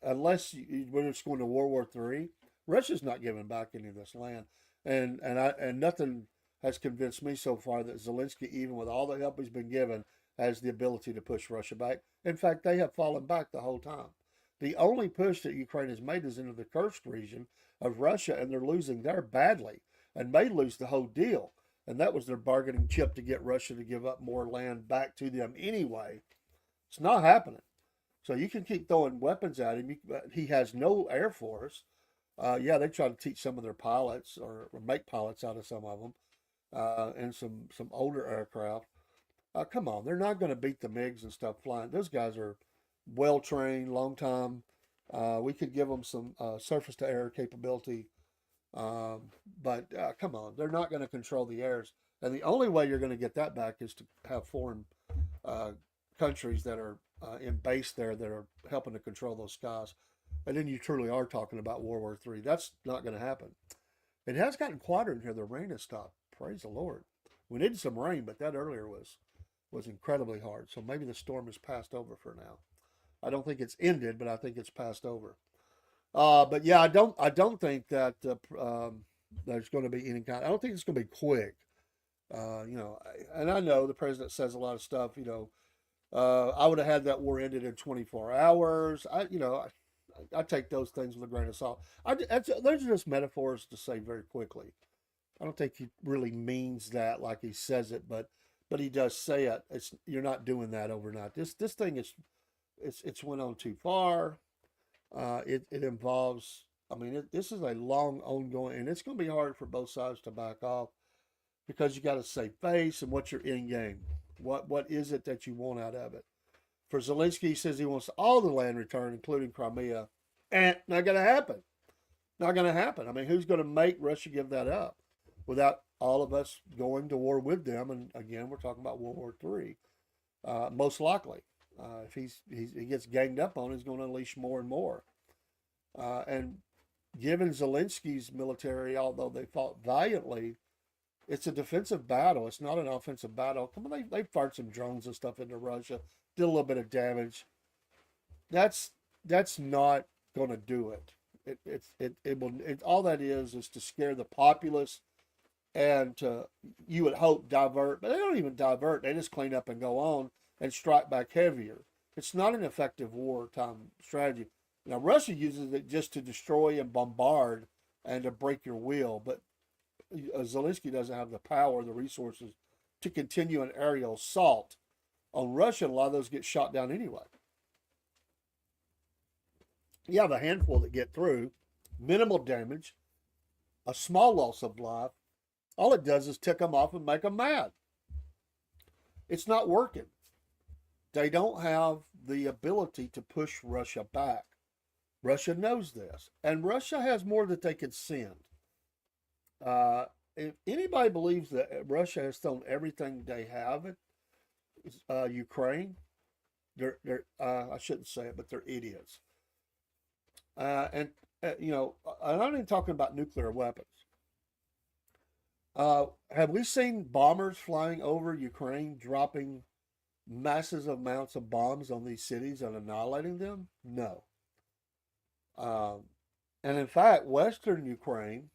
unless we're just going to World War III, Russia's not giving back any of this land, and nothing has convinced me so far that Zelensky, even with all the help he's been given, has the ability to push Russia back. In fact, they have fallen back the whole time. The only push that Ukraine has made is into the Kursk region of Russia, and they're losing there badly, and may lose the whole deal. And that was their bargaining chip to get Russia to give up more land back to them anyway. It's not happening. So you can keep throwing weapons at him. He has no air force. Yeah, they try to teach some of their pilots or make pilots out of some of them, and some older aircraft. Come on, they're not going to beat the MiGs and stuff flying. Those guys are well trained, long time. We could give them some surface to air capability, but come on, they're not going to control the airs. And the only way you're going to get that back is to have foreign countries that are in base there that are helping to control those skies. And then you truly are talking about World War III. That's not going to happen. It has gotten quieter in here. The rain has stopped. Praise the Lord. We needed some rain, but that earlier was incredibly hard. So maybe the storm has passed over for now. I don't think it's ended, but I think it's passed over. But yeah, I don't think that there's going to be any kind. I don't think it's going to be quick. And I know the president says a lot of stuff. I would have had that war ended in 24 hours. I take those things with a grain of salt. Those are just metaphors to say very quickly. I don't think he really means that like he says it, but he does say it. You're not doing that overnight. This thing it's went on too far. It involves. I mean, this is a long ongoing, and it's going to be hard for both sides to back off because you got to save face and what's your end game. What is it that you want out of it? For Zelensky, he says he wants all the land returned, including Crimea. And not going to happen. Not going to happen. I mean, who's going to make Russia give that up without all of us going to war with them? And again, we're talking about World War III. Most likely, if he gets ganged up on, he's going to unleash more and more. And given Zelensky's military, although they fought valiantly, it's a defensive battle. It's not an offensive battle. Come on, they fired some drones and stuff into Russia, did a little bit of damage. That's not going to do it. It will. All that is to scare the populace and to, you would hope, divert. But they don't even divert. They just clean up and go on and strike back heavier. It's not an effective wartime strategy. Now, Russia uses it just to destroy and bombard and to break your will, but Zelensky doesn't have the power, the resources to continue an aerial assault on Russia. A lot of those get shot down anyway. You have a handful that get through, minimal damage, a small loss of life. All it does is tick them off and make them mad. It's not working. They don't have the ability to push Russia back. Russia knows this, and Russia has more that they could send. If anybody believes that Russia has thrown everything they have at Ukraine, they're I shouldn't say it, but they're idiots. And you know, I'm not even talking about nuclear weapons. Have we seen bombers flying over Ukraine, dropping massive amounts of bombs on these cities and annihilating them? No. Um, and in fact, Western Ukraine,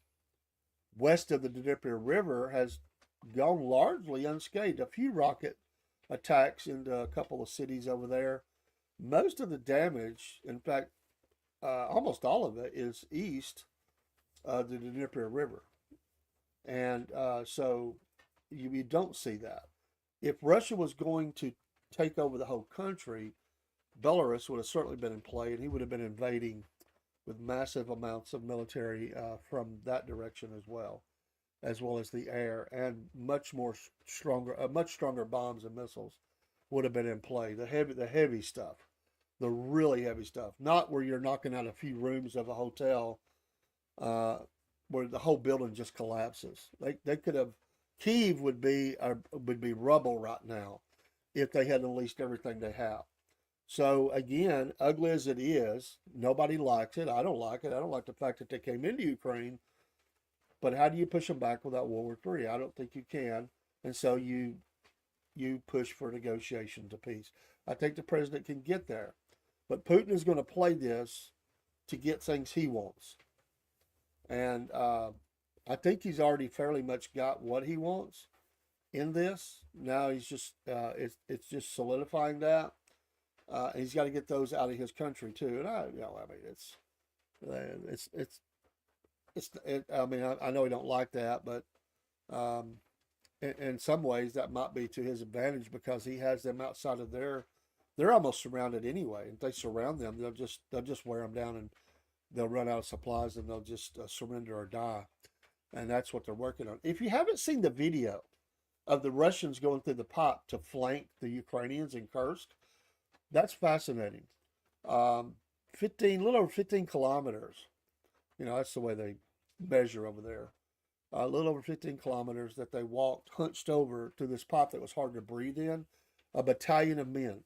west of the Dnieper River, has gone largely unscathed. A few rocket attacks into a couple of cities over there. Most of the damage, in fact, almost all of it, is east of the Dnieper River. And so you don't see that. If Russia was going to take over the whole country, Belarus would have certainly been in play, and he would have been invading with massive amounts of military from that direction as well as the air, and much stronger bombs and missiles would have been in play. The heavy stuff, the really heavy stuff, not where you're knocking out a few rooms of a hotel, where the whole building just collapses. They could have. Kyiv would be rubble right now if they had unleashed everything they have. So again, ugly as it is, nobody likes it. I don't like it. I don't like the fact that they came into Ukraine. But how do you push them back without World War III? I don't think you can. And so you push for negotiation to peace. I think the president can get there. But Putin is going to play this to get things he wants. And I think he's already fairly much got what he wants in this. Now he's just it's just solidifying that. He's got to get those out of his country too. And I mean, I mean, I know he don't like that, but in some ways that might be to his advantage because he has them outside of they're almost surrounded anyway. If they surround them, they'll just wear them down, and they'll run out of supplies, and they'll just surrender or die. And that's what they're working on. If you haven't seen the video of the Russians going through the pipe to flank the Ukrainians in Kursk, that's fascinating. little over 15 kilometers. You know, that's the way they measure over there. A little over 15 kilometers that they walked, hunched over to this pipe that was hard to breathe in. A battalion of men,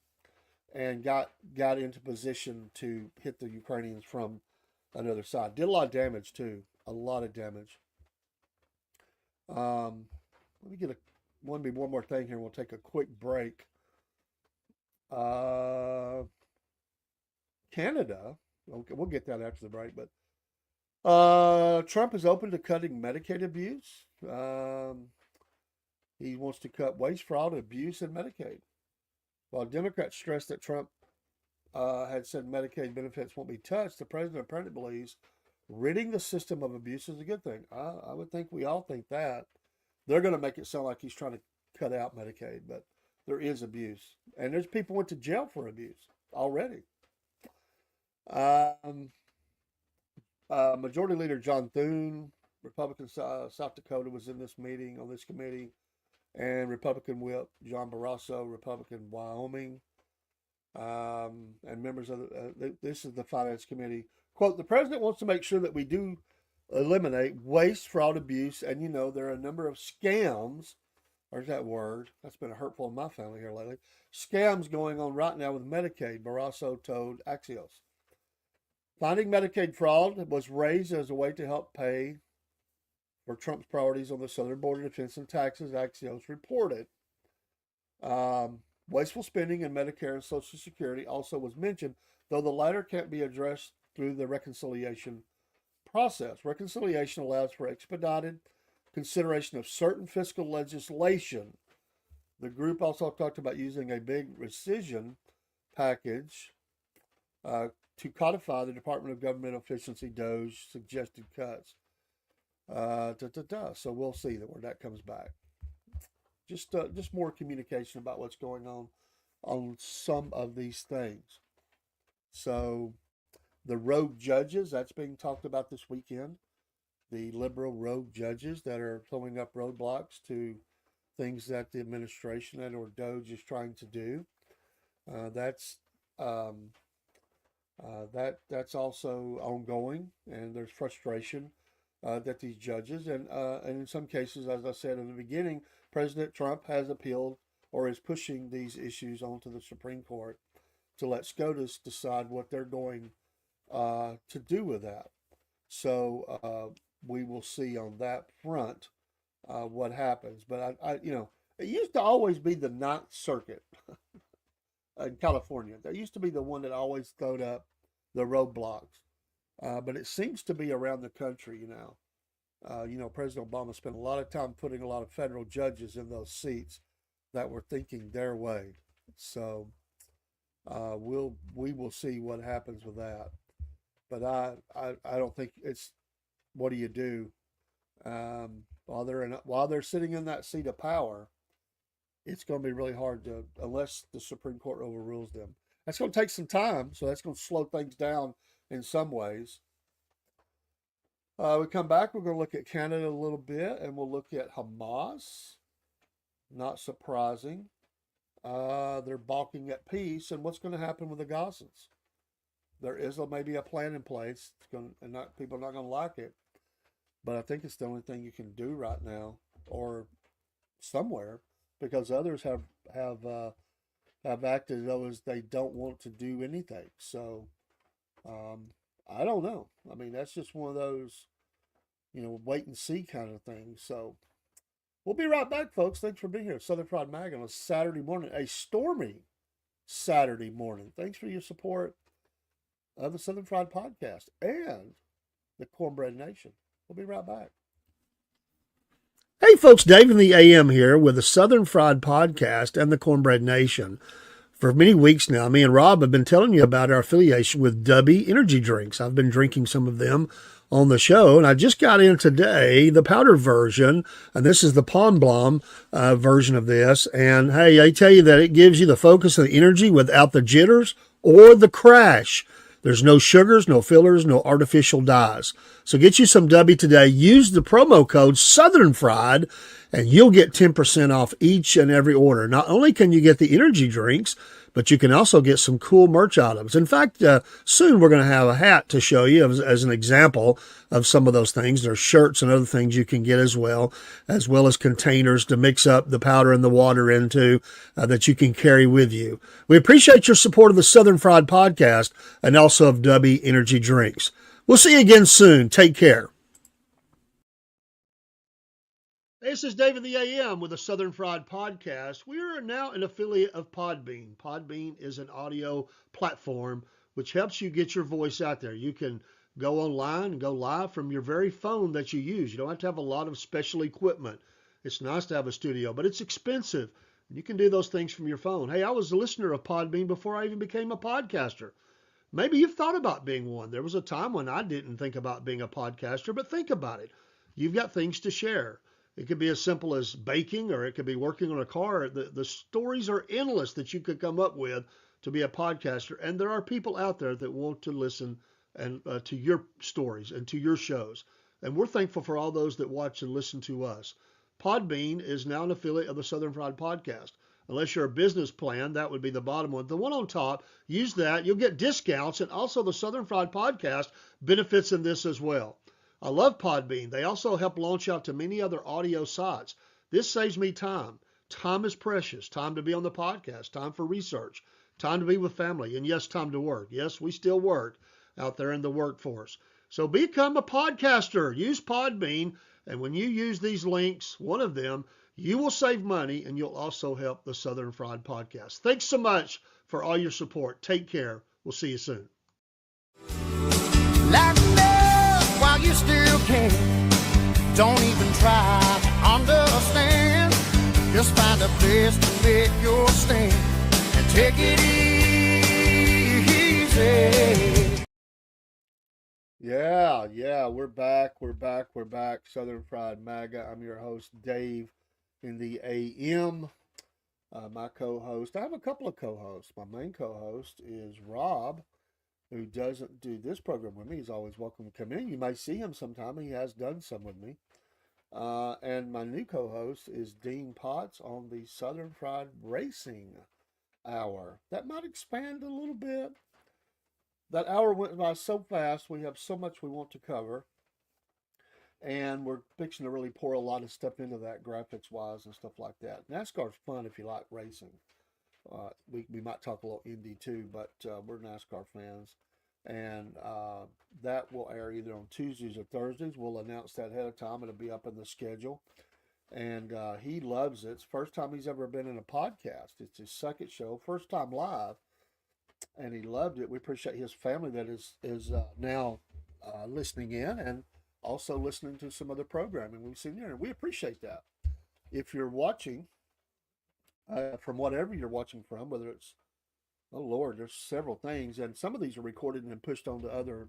and got into position to hit the Ukrainians from another side. Did a lot of damage too. A lot of damage. Let me get one more thing here. We'll take a quick break. Canada. Okay, we'll get that after the break. But Trump is open to cutting Medicaid abuse. He wants to cut waste, fraud, abuse, and Medicaid. While Democrats stress that Trump had said Medicaid benefits won't be touched, the president apparently believes ridding the system of abuse is a good thing. I would think we all think that. They're going to make it sound like he's trying to cut out Medicaid, but there is abuse. And there's people went to jail for abuse already. Majority Leader John Thune, Republican South Dakota, was in this meeting on this committee. And Republican Whip John Barrasso, Republican Wyoming, and members of this is the Finance Committee. Quote, the president wants to make sure that we do eliminate waste, fraud, abuse, and, you know, there are a number of scams. There's that word. That's been hurtful in my family here lately. Scams going on right now with Medicaid, Barrasso told Axios. Finding Medicaid fraud was raised as a way to help pay for Trump's priorities on the southern border defense and taxes, Axios reported. Wasteful spending in Medicare and Social Security also was mentioned, though the latter can't be addressed through the reconciliation process. Reconciliation allows for expedited consideration of certain fiscal legislation. The group also talked about using a big rescission package to codify the Department of Government Efficiency DOJ suggested cuts. So we'll see where that comes back. Just more communication about what's going on some of these things. So the rogue judges, that's being talked about this weekend. The liberal rogue judges that are throwing up roadblocks to things that the administration and or DOJ is trying to do. That's That's also ongoing, and there's frustration that these judges and in some cases, as I said in the beginning, President Trump has appealed or is pushing these issues onto the Supreme Court to let SCOTUS decide what they're going to do with that. So we will see on that front what happens. But it used to always be the Ninth Circuit in California. That used to be the one that always throwed up the roadblocks. But it seems to be around the country now. President Obama spent a lot of time putting a lot of federal judges in those seats that were thinking their way. So we will see what happens with that. But I don't think it's what do you do while they're sitting in that seat of power. It's going to be really hard to unless the Supreme Court overrules them. That's going to take some time, so that's going to slow things down in some ways. We come back, we're going to look at Canada a little bit, and we'll look at Hamas. Not surprising. They're balking at peace, and what's going to happen with the Gazans? There is maybe a plan in place. People are not going to like it, but I think it's the only thing you can do right now, or somewhere, because others have acted as though they don't want to do anything. So I don't know. I mean, that's just one of those, wait and see kind of things. So we'll be right back, folks. Thanks for being here. Southern Fried Mag on a Saturday morning, a stormy Saturday morning. Thanks for your support of the Southern Fried Podcast and the Cornbread Nation. We'll be right back. Hey, folks, Dave in the AM here with the Southern Fried Podcast and the Cornbread Nation. For many weeks now, me and Rob have been telling you about our affiliation with Dubby Energy Drinks. I've been drinking some of them on the show, and I just got in today the powder version, and this is the Pond Blom version of this. And hey, I tell you that it gives you the focus and the energy without the jitters or the crash. There's no sugars, no fillers, no artificial dyes. So get you some Dubby today. Use the promo code Southern Fried, and you'll get 10% off each and every order. Not only can you get the energy drinks, but you can also get some cool merch items. In fact, soon we're going to have a hat to show you as an example of some of those things. There's shirts and other things you can get as well as containers to mix up the powder and the water into that you can carry with you. We appreciate your support of the Southern Fried Podcast and also of Dubby Energy Drinks. We'll see you again soon. Take care. This is David the AM with the Southern Fried Podcast. We are now an affiliate of Podbean. Podbean is an audio platform which helps you get your voice out there. You can go online and go live from your very phone that you use. You don't have to have a lot of special equipment. It's nice to have a studio, but it's expensive. You can do those things from your phone. Hey, I was a listener of Podbean before I even became a podcaster. Maybe you've thought about being one. There was a time when I didn't think about being a podcaster, but think about it. You've got things to share. It could be as simple as baking, or it could be working on a car. The stories are endless that you could come up with to be a podcaster. And there are people out there that want to listen and to your stories and to your shows. And we're thankful for all those that watch and listen to us. Podbean is now an affiliate of the Southern Fried Podcast. Unless you're a business plan, that would be the bottom one. The one on top, use that. You'll get discounts. And also the Southern Fried Podcast benefits in this as well. I love Podbean. They also help launch out to many other audio sites. This saves me time. Time is precious. Time to be on the podcast. Time for research. Time to be with family. And yes, time to work. Yes, we still work out there in the workforce. So become a podcaster. Use Podbean. And when you use these links, one of them, you will save money and you'll also help the Southern Fried Podcast. Thanks so much for all your support. Take care. We'll see you soon. While you still can, don't even try to understand. Just find a place to make your stand and take it easy. Yeah, we're back. Southern Fried MAGA. I'm your host, Dave in the AM. My co-host, I have a couple of co-hosts. My main co-host is Rob, who doesn't do this program with me. He's always welcome to come in. You might see him sometime. He has done some with me. And my new co-host is Dean Potts on the Southern Fried Racing Hour. That might expand a little bit. that hour went by so fast. We have so much we want to cover, and we're fixing to really pour a lot of stuff into that, graphics wise and stuff like that. NASCAR's fun if you like racing. We might talk a little Indy too, but we're NASCAR fans, and that will air either on Tuesdays or Thursdays. We'll announce that ahead of time. It'll be up in the schedule, and he loves it. It's the first time he's ever been in a podcast. It's his second show, first time live, and he loved it. We appreciate his family that is now listening in and also listening to some other programming we've seen there, and we appreciate that. If you're watching from whatever you're watching from, whether it's, oh Lord, there's several things, and some of these are recorded and pushed onto other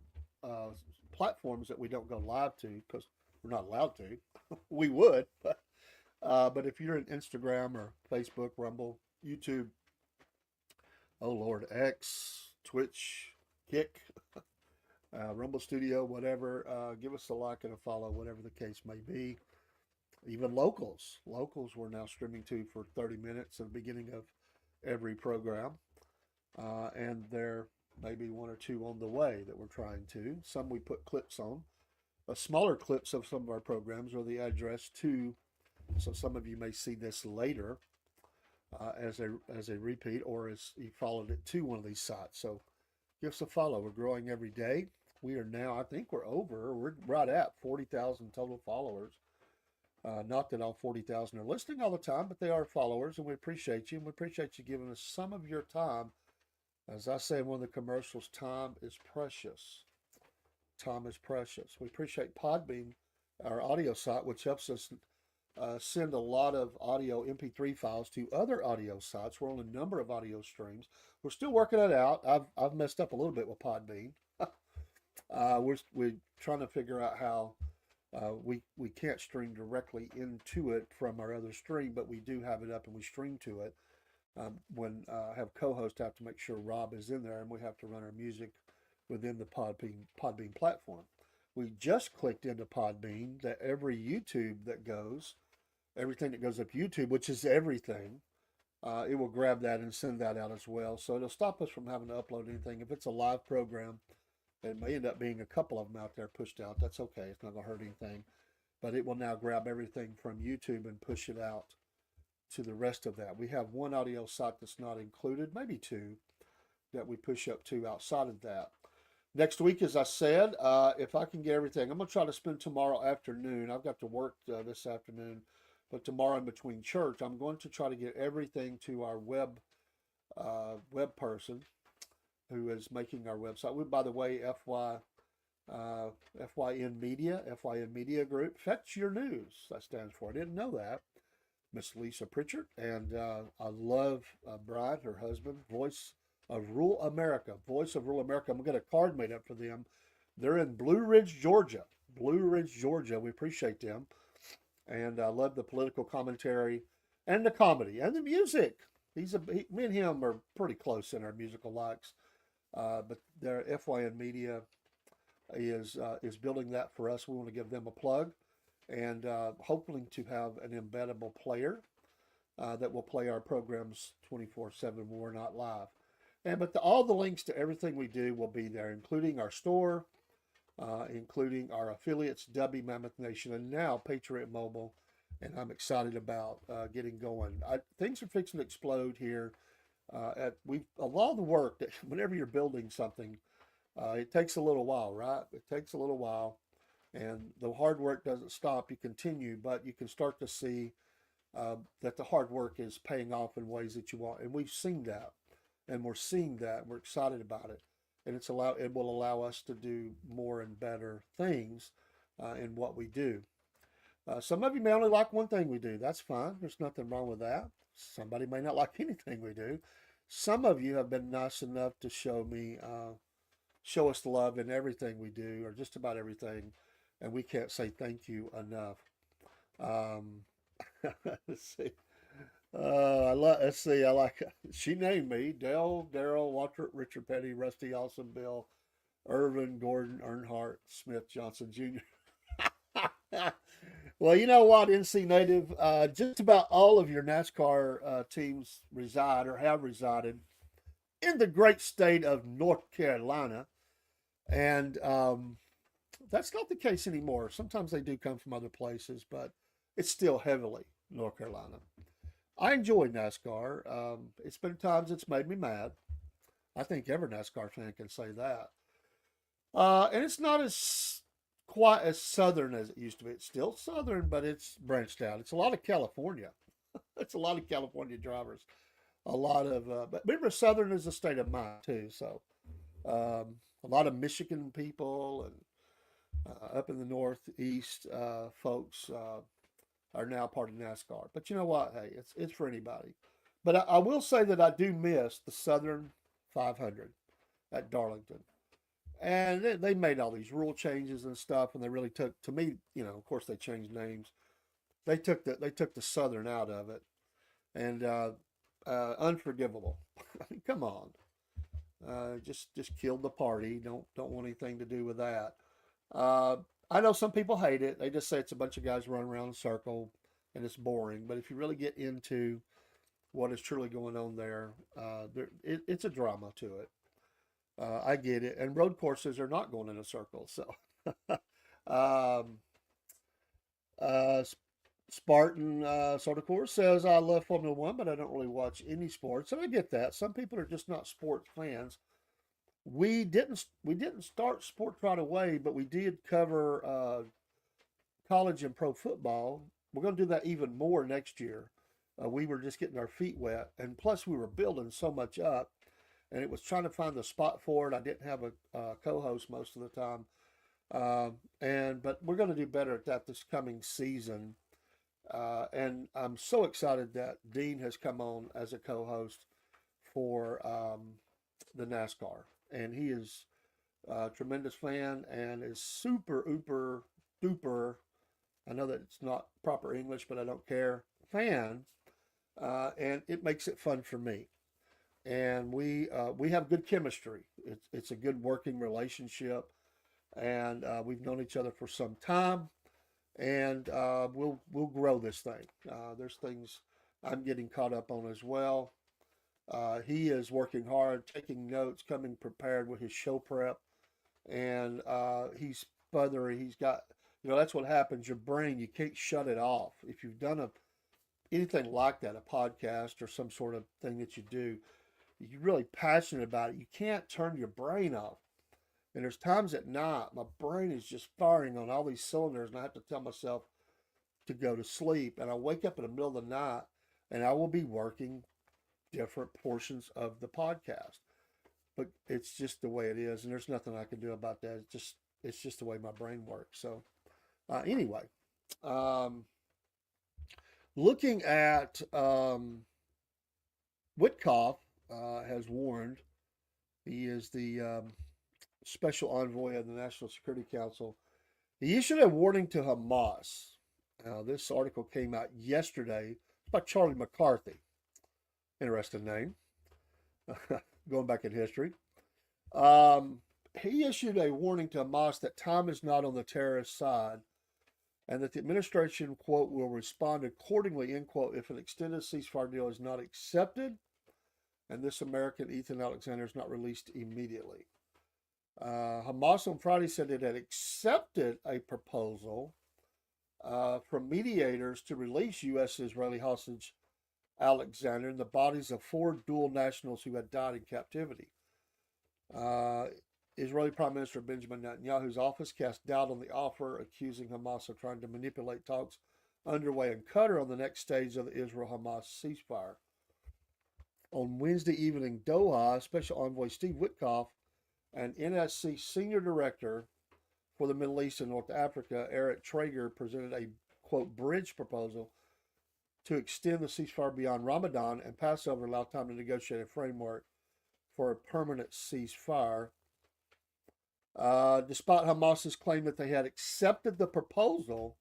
platforms that we don't go live to because we're not allowed to. We would, but if you're in Instagram or Facebook, Rumble, YouTube, oh Lord, X, Twitch, Kick, Rumble Studio, whatever, give us a like and a follow, whatever the case may be. Even locals we're now streaming to for 30 minutes at the beginning of every program, and there may be one or two on the way that we're trying to. Some we put clips on, smaller clips of some of our programs, or the address to, so some of you may see this later as a repeat, or as you followed it to one of these sites. So give us a follow. We're growing every day. We are now, I think we're right at 40,000 total followers. Not that all 40,000 are listening all the time, but they are followers, and we appreciate you. And we appreciate you giving us some of your time. As I say in one of the commercials, time is precious. Time is precious. We appreciate Podbean, our audio site, which helps us send a lot of audio MP3 files to other audio sites. We're on a number of audio streams. We're still working it out. I've messed up a little bit with Podbean. We're trying to figure out how we can't stream directly into it from our other stream, but we do have it up and we stream to it. When I have co-host, I have to make sure Rob is in there, and we have to run our music within the Podbean platform. We just clicked into Podbean that every YouTube that goes, everything that goes up YouTube, which is everything, it will grab that and send that out as well. So it'll stop us from having to upload anything. If it's a live program, it may end up being a couple of them out there pushed out. That's okay. It's not going to hurt anything. But it will now grab everything from YouTube and push it out to the rest of that. We have one audio site that's not included, maybe two, that we push up to outside of that. Next week, as I said, if I can get everything, I'm going to try to spend tomorrow afternoon. I've got to work this afternoon, but tomorrow in between church, I'm going to try to get everything to our web person who is making our website. We, by the way, FYN Media Group, Fetch Your News, that stands for. I didn't know that. Miss Lisa Pritchard, and I love Brian, her husband, Voice of Rural America. Voice of Rural America. I'm going to get a card made up for them. They're in Blue Ridge, Georgia. Blue Ridge, Georgia. We appreciate them. And I love the political commentary and the comedy and the music. Me and him are pretty close in our musical likes. But their FYN Media is building that for us. We want to give them a plug, and hoping to have an embeddable player that will play our programs 24/7 when we're not live. But all the links to everything we do will be there, including our store, including our affiliates, W Mammoth Nation, and now Patriot Mobile. And I'm excited about getting going. Things are fixing to explode here. A lot of the work that whenever you're building something, it takes a little while, right? It takes a little while, and the hard work doesn't stop. You continue, but you can start to see that the hard work is paying off in ways that you want, and we've seen that, and we're seeing that, and we're excited about it, and it will allow us to do more and better things in what we do. Some of you may only like one thing we do. That's fine. There's nothing wrong with that. Somebody may not like anything we do. Some of you have been nice enough to show us love in everything we do, or just about everything, and we can't say thank you enough. Let's see. Let's see. I like. She named me Dale, Daryl, Walter, Richard Petty, Rusty, Awesome, Bill, Irvin, Gordon, Earnhardt, Smith, Johnson Jr. Well, you know what, NC Native, just about all of your NASCAR teams reside or have resided in the great state of North Carolina. And that's not the case anymore. Sometimes they do come from other places, but it's still heavily North Carolina. I enjoy NASCAR. It's been times it's made me mad. I think every NASCAR fan can say that. And it's not as quite as southern as it used to be. It's still southern, but it's branched out. It's a lot of California. It's a lot of California drivers. A lot of, but remember, southern is a state of mind too. So a lot of Michigan people and up in the Northeast folks are now part of NASCAR. But you know what? Hey, it's for anybody. But I will say that I do miss the Southern 500 at Darlington. And they made all these rule changes and stuff, and they really took, to me, of course they changed names. They took the Southern out of it, and unforgivable. I mean, come on, just killed the party. Don't want anything to do with that. I know some people hate it. They just say it's a bunch of guys running around in a circle, and it's boring. But if you really get into what is truly going on there, it's a drama to it. I get it. And road courses are not going in a circle. So, Spartan sort of course says, I love Formula One, but I don't really watch any sports. And I get that. Some people are just not sports fans. We didn't start sports right away, but we did cover college and pro football. We're going to do that even more next year. We were just getting our feet wet. And plus we were building so much up. And it was trying to find the spot for it. I didn't have a co-host most of the time, but we're going to do better at that this coming season. And I'm so excited that Dean has come on as a co-host for the NASCAR, and he is a tremendous fan and is super uber duper. I know that it's not proper English, but I don't care. Fan, and it makes it fun for me. And we have good chemistry. It's a good working relationship, and we've known each other for some time, and we'll grow this thing. There's things I'm getting caught up on as well. He is working hard, taking notes, coming prepared with his show prep, and he's sputtering. He's got, that's what happens. Your brain, you can't shut it off. If you've done anything like that, a podcast or some sort of thing that you do, you're really passionate about it, you can't turn your brain off. And there's times at night my brain is just firing on all these cylinders, and I have to tell myself to go to sleep. And I wake up in the middle of the night, and I will be working different portions of the podcast. But it's just the way it is, and there's nothing I can do about that. It's just the way my brain works. So anyway, looking at Witkoff. Has warned. He is the special envoy of the National Security Council. He issued a warning to Hamas. This article came out yesterday. It's by Charlie McCarthy. Interesting name. Going back in history. He issued a warning to Hamas that time is not on the terrorist side, and that the administration, quote, will respond accordingly, end quote, if an extended ceasefire deal is not accepted and this American Ethan Alexander is not released immediately. Hamas on Friday said it had accepted a proposal from mediators to release U.S. Israeli hostage Alexander and the bodies of 4 dual nationals who had died in captivity. Israeli Prime Minister Benjamin Netanyahu's office cast doubt on the offer, accusing Hamas of trying to manipulate talks underway in Qatar on the next stage of the Israel-Hamas ceasefire. On Wednesday evening, Doha, Special Envoy Steve Witkoff and NSC Senior Director for the Middle East and North Africa, Eric Traeger, presented a, quote, bridge proposal to extend the ceasefire beyond Ramadan and Passover, allow time to negotiate a framework for a permanent ceasefire. Despite Hamas's claim that they had accepted the proposal,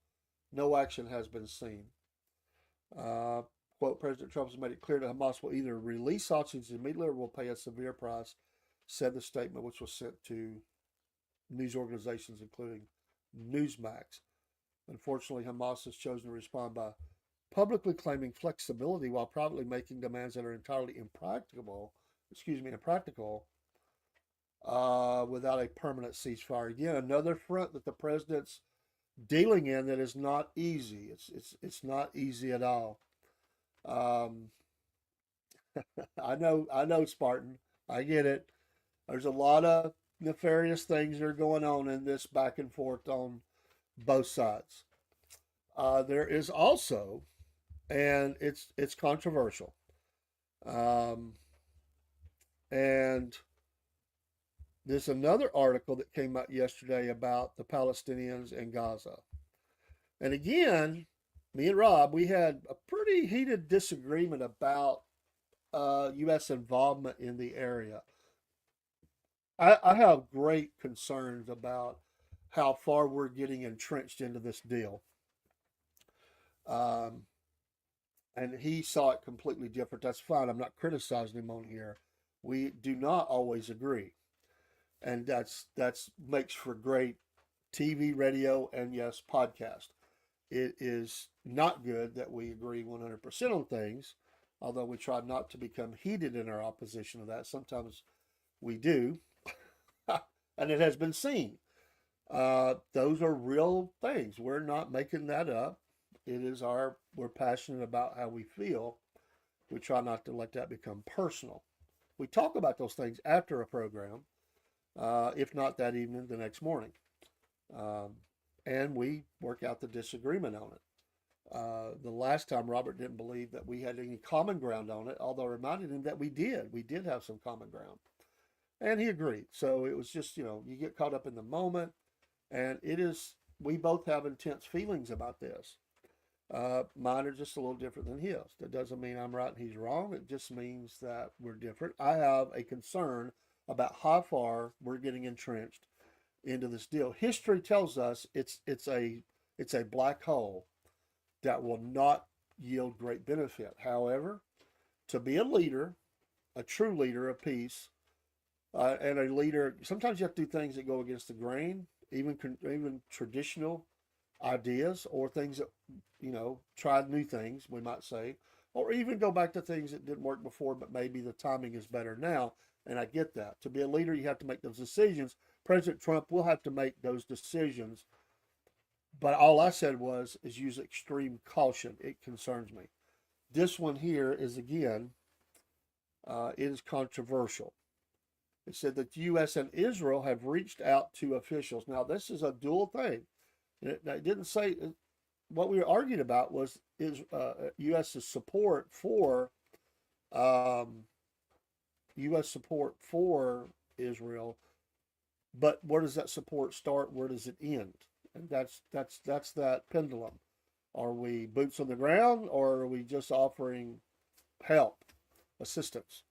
no action has been seen. Quote, President Trump has made it clear that Hamas will either release hostages immediately or will pay a severe price, said the statement, which was sent to news organizations, including Newsmax. Unfortunately, Hamas has chosen to respond by publicly claiming flexibility while privately making demands that are entirely impracticable, impractical without a permanent ceasefire. Again, another front that the president's dealing in that is not easy. It's not easy at all. Um, I know, Spartan. I get it. There's a lot of nefarious things that are going on in this back and forth on both sides. There is also, and it's controversial, um, and there's another article that came out yesterday about the Palestinians in Gaza. And again, me and Rob, we had a pretty heated disagreement about U.S. involvement in the area. I have great concerns about how far we're getting entrenched into this deal. Um, and he saw it completely different. That's fine. I'm not criticizing him on here. We do not always agree. And that's makes for great TV, radio, and yes, podcast. It is not good that we agree 100% on things, although we try not to become heated in our opposition of that. Sometimes we do, and it has been seen. Those are real things. We're not making that up. We're passionate about how we feel. We try not to let that become personal. We talk about those things after a program, if not that evening, the next morning. And we work out the disagreement on it. The last time Robert didn't believe that we had any common ground on it, although I reminded him that we did. We did have some common ground. And he agreed. So it was just, you get caught up in the moment. And we both have intense feelings about this. Mine are just a little different than his. That doesn't mean I'm right and he's wrong. It just means that we're different. I have a concern about how far we're getting entrenched into this deal. History tells us it's a black hole that will not yield great benefit. However, to be a leader, a true leader of peace, and a leader, sometimes you have to do things that go against the grain, even traditional ideas or things that, tried new things, we might say, or even go back to things that didn't work before, but maybe the timing is better now. And I get that. To be a leader, you have to make those decisions. President Trump will have to make those decisions. But all I said is use extreme caution. It concerns me. This one here is, again, it is controversial. It said that the U.S. and Israel have reached out to officials. Now, this is a dual thing. It didn't say, what we were arguing about was U.S.'s support for U.S. support for Israel, but where does that support start? Where does it end? And that's that pendulum. Are we boots on the ground, or are we just offering help, assistance?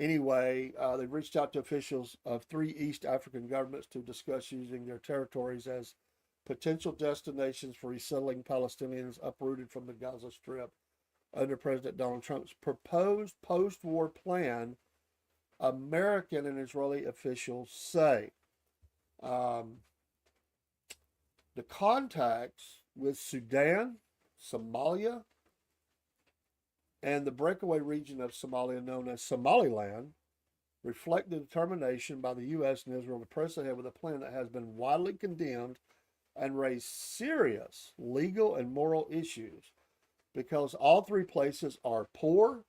Anyway, they've reached out to officials of 3 East African governments to discuss using their territories as potential destinations for resettling Palestinians uprooted from the Gaza Strip under President Donald Trump's proposed post-war plan, American and Israeli officials say. The contacts with Sudan, Somalia, and the breakaway region of Somalia known as Somaliland reflect the determination by the U.S. and Israel to press ahead with a plan that has been widely condemned and raised serious legal and moral issues because all 3 places are poor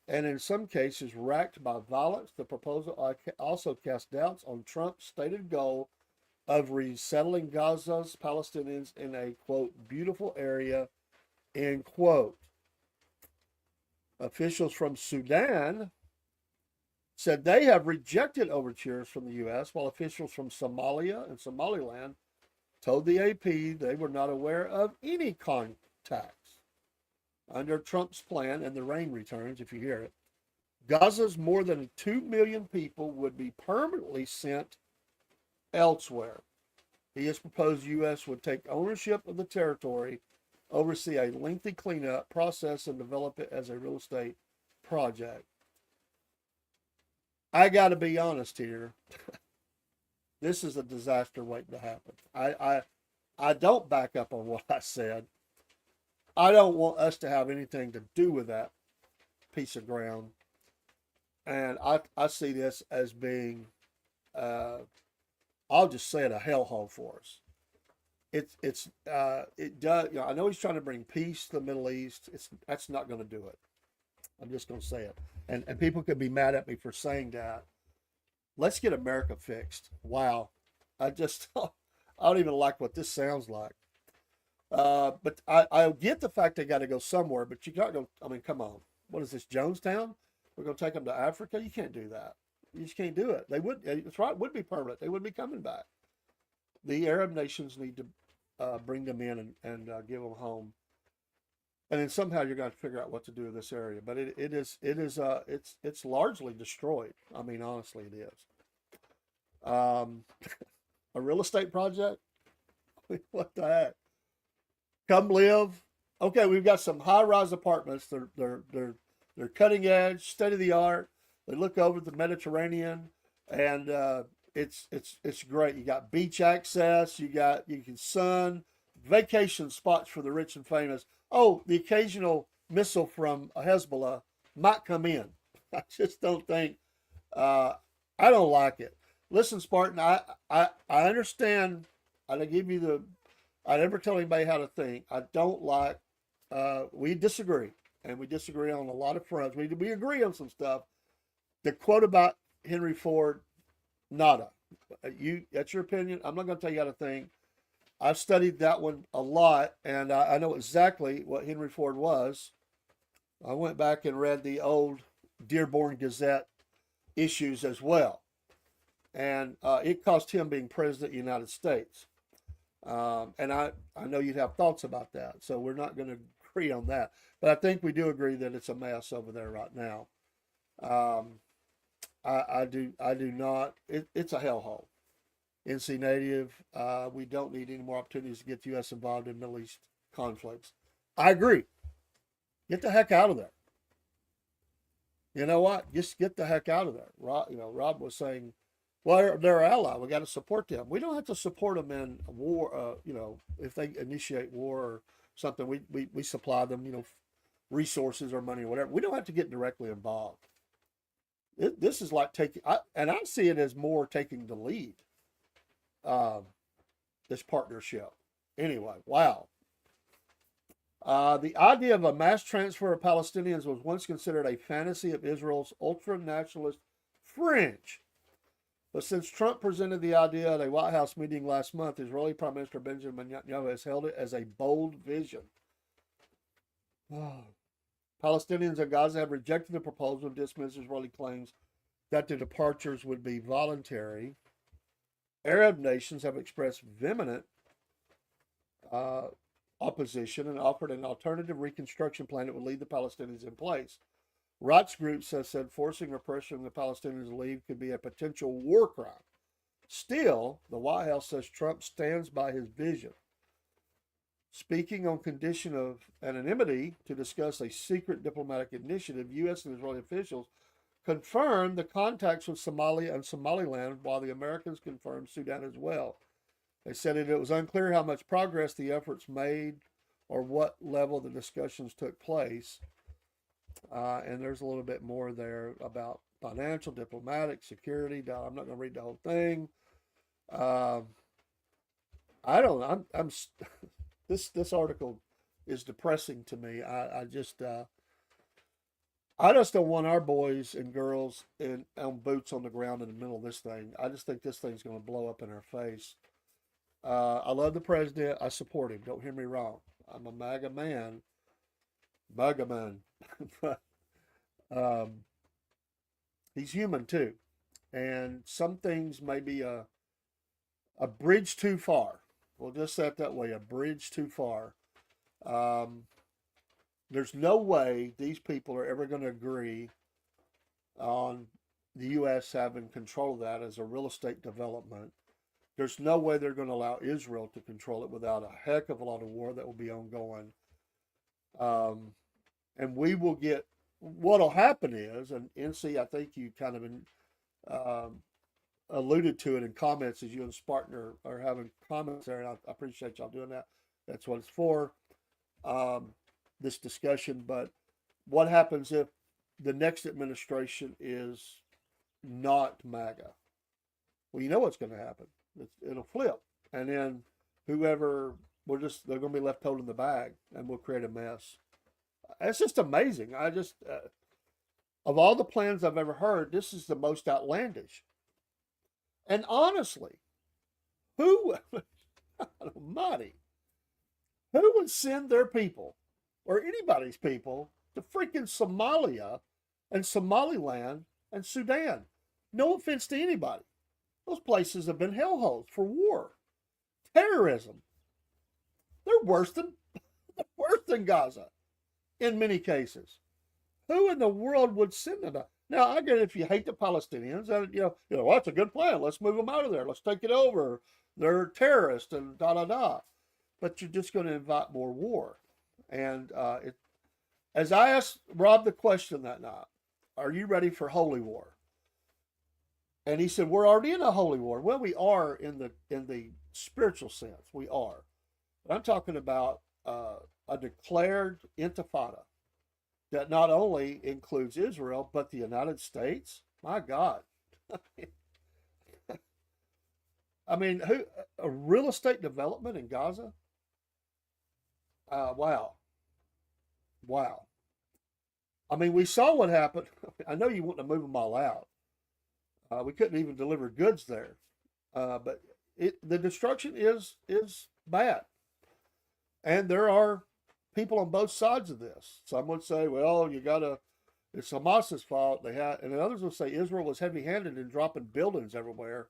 and in some cases racked by violence. The proposal also casts doubts on Trump's stated goal of resettling Gaza's Palestinians in a, quote, beautiful area, end quote. Officials from Sudan said they have rejected overtures from the U.S., while officials from Somalia and Somaliland told the AP they were not aware of any contacts. Under Trump's plan, and the rain returns if you hear it, Gaza's more than 2 million people would be permanently sent elsewhere. He has proposed the U.S. would take ownership of the territory, oversee a lengthy cleanup process, and develop it as a real estate project. I got to be honest here. This is a disaster waiting to happen. I don't back up on what I said. I don't want us to have anything to do with that piece of ground. And I see this as being, I'll just say it, a hellhole for us. It does. I know he's trying to bring peace to the Middle East. That's not going to do it. I'm just going to say it. And people could be mad at me for saying that. Let's get America fixed. Wow, I just I don't even like what this sounds like. But I get the fact they got to go somewhere. But you got to go. I mean, come on. What is this, Jonestown? We're going to take them to Africa? You can't do that. You just can't do it. They would. It's right. It would be permanent. They would be coming back. The Arab nations need to bring them in and give them a home, and then somehow you're going to figure out what to do in this area. But it's largely destroyed. I mean, honestly, it is. A real estate project. What the heck? Come live. Okay, we've got some high-rise apartments. They're cutting edge, state of the art. They look over the Mediterranean, and it's great. You got beach access. You can sun, vacation spots for the rich and famous. Oh, the occasional missile from Hezbollah might come in. I just don't think. I don't like it. Listen, Spartan. I understand. I give you the. I never tell anybody how to think. I don't like. We disagree, and we disagree on a lot of fronts. We agree on some stuff. The quote about Henry Ford, nada. That's your opinion. I'm not going to tell you how to think. I've studied that one a lot, and I know exactly what Henry Ford was. I went back and read the old Dearborn Gazette issues as well, and it cost him being president of the United States. And I know you'd have thoughts about that, so we're not going to agree on that. But I think we do agree that it's a mess over there right now. I do not. It's a hellhole. NC Native, we don't need any more opportunities to get the U.S. involved in Middle East conflicts. I agree. Get the heck out of there. You know what? Just get the heck out of there. Rob was saying, well, they're our ally. We got to support them. We don't have to support them in war. If they initiate war or something, we supply them, resources or money or whatever. We don't have to get directly involved. This is like and I see it as more taking the lead. This partnership. Anyway, wow. The idea of a mass transfer of Palestinians was once considered a fantasy of Israel's ultra-nationalist fringe. But since Trump presented the idea at a White House meeting last month, Israeli Prime Minister Benjamin Netanyahu has hailed it as a bold vision. Palestinians in Gaza have rejected the proposal and dismissed Israeli claims that the departures would be voluntary. Arab nations have expressed vehement opposition and offered an alternative reconstruction plan that would leave the Palestinians in place. Rights groups have said forcing or pressuring the Palestinians to leave could be a potential war crime. Still, the White House says Trump stands by his vision. Speaking on condition of anonymity to discuss a secret diplomatic initiative, U.S. and Israeli officials confirmed the contacts with Somalia and Somaliland, while the Americans confirmed Sudan as well. They said it was unclear how much progress the efforts made or what level the discussions took place. And there's a little bit more there about financial, diplomatic, security. I'm not going to read the whole thing. I don't know. This article is depressing to me. I just don't want our boys and girls on boots on the ground in the middle of this thing. I just think this thing's going to blow up in our face. I love the president. I support him. Don't hear me wrong. I'm a MAGA man. MAGA man. But he's human too. And some things may be a bridge too far. We'll just say it that way, a bridge too far. There's no way these people are ever going to agree on the U.S. having control of that as a real estate development. There's no way they're going to allow Israel to control it without a heck of a lot of war that will be ongoing. And we will get, what'll happen is, and NC, I think you kind of alluded to it in comments as you and Spartan are having comments there, and I appreciate y'all doing that. That's what it's for, this discussion. But what happens if the next administration is not MAGA. Well, you know what's going to happen. It'll flip. And then whoever, they're going to be left holding the bag, and we'll create a mess. It's just amazing. Of all the plans I've ever heard, this is the most outlandish. And honestly, who, almighty, who would send their people, or anybody's people, to freaking Somalia and Somaliland and Sudan? No offense to anybody. Those places have been hellholes for war, terrorism. They're worse than Gaza in many cases. Who in the world would send them? Now, I get it if you hate the Palestinians, and well, that's a good plan. Let's move them out of there. Let's take it over. They're terrorists and da da da. But you're just going to invite more war. And as I asked Rob the question that night, are you ready for holy war? And he said, we're already in a holy war. Well, we are in the spiritual sense. We are. But I'm talking about a declared intifada that not only includes Israel, but the United States. My God. I mean, a real estate development in Gaza? Wow. I mean, we saw what happened. I know you want to move them all out. We couldn't even deliver goods there. But the destruction is bad. And there are people on both sides of this. Some would say, well, it's Hamas's fault. And others will say Israel was heavy-handed in dropping buildings everywhere.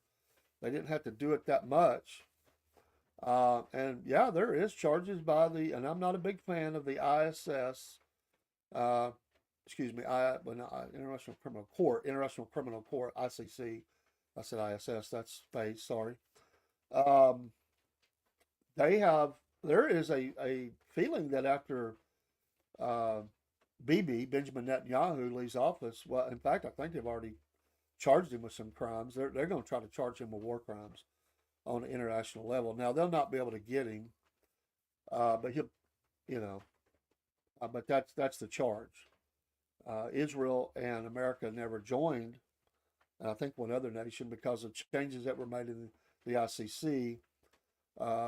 They didn't have to do it that much. And yeah, there is charges and I'm not a big fan of the ISS, International Criminal Court, ICC. I said ISS, that's space, sorry. There is a feeling that after Benjamin Netanyahu, leaves office, well, in fact, I think they've already charged him with some crimes. They're going to try to charge him with war crimes on an international level. Now, they'll not be able to get him, but but that's the charge. Israel and America never joined, and I think one other nation, because of changes that were made in the ICC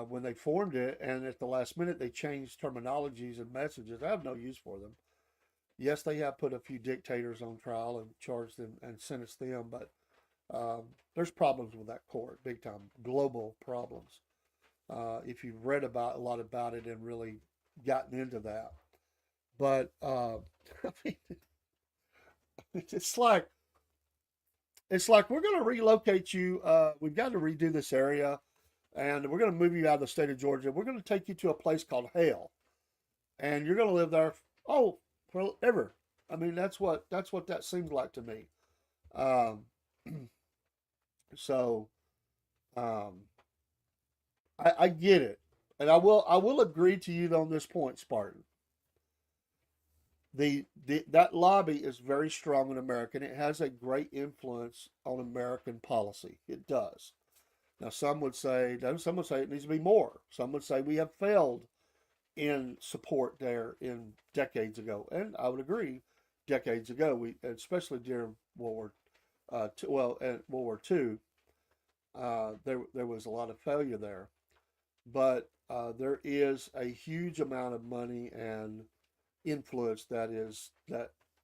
when they formed it, and at the last minute they changed terminologies and messages. I have no use for them. Yes, they have put a few dictators on trial and charged them and sentenced them, but there's problems with that court, big time, global problems. If you've read a lot about it and really gotten into that. But I mean, it's like we're going to relocate you. We've got to redo this area, and we're going to move you out of the state of Georgia. We're going to take you to a place called hell, and you're going to live there forever. I mean, that's what that seems like to me. I get it, and I will agree to you on this point, Spartan. That lobby is very strong in America, and it has a great influence on American policy. It does. Now, some would say it needs to be more. Some would say we have failed in support there in decades ago, and I would agree. Decades ago, especially during World War II, there was a lot of failure there, but there is a huge amount of money and influence that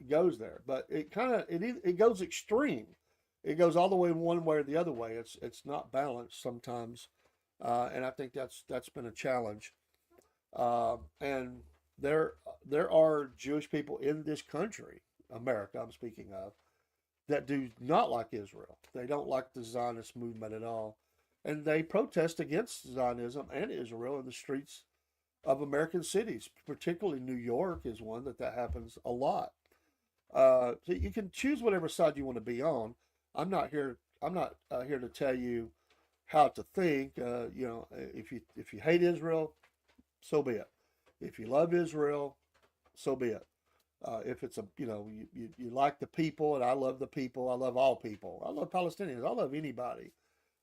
goes there, but it goes extreme. It goes all the way one way or the other way. It's not balanced sometimes, and I think that's been a challenge. And there are Jewish people in this country, America, I'm speaking of, that do not like Israel. They don't like the Zionist movement at all, and they protest against Zionism and Israel in the streets of American cities, particularly New York is one that happens a lot. So you can choose whatever side you want to be on. I'm not here to tell you how to think. If you hate Israel, so be it. If you love Israel, so be it. If it's you like the people, and I love the people. I love all people. I love Palestinians. I love anybody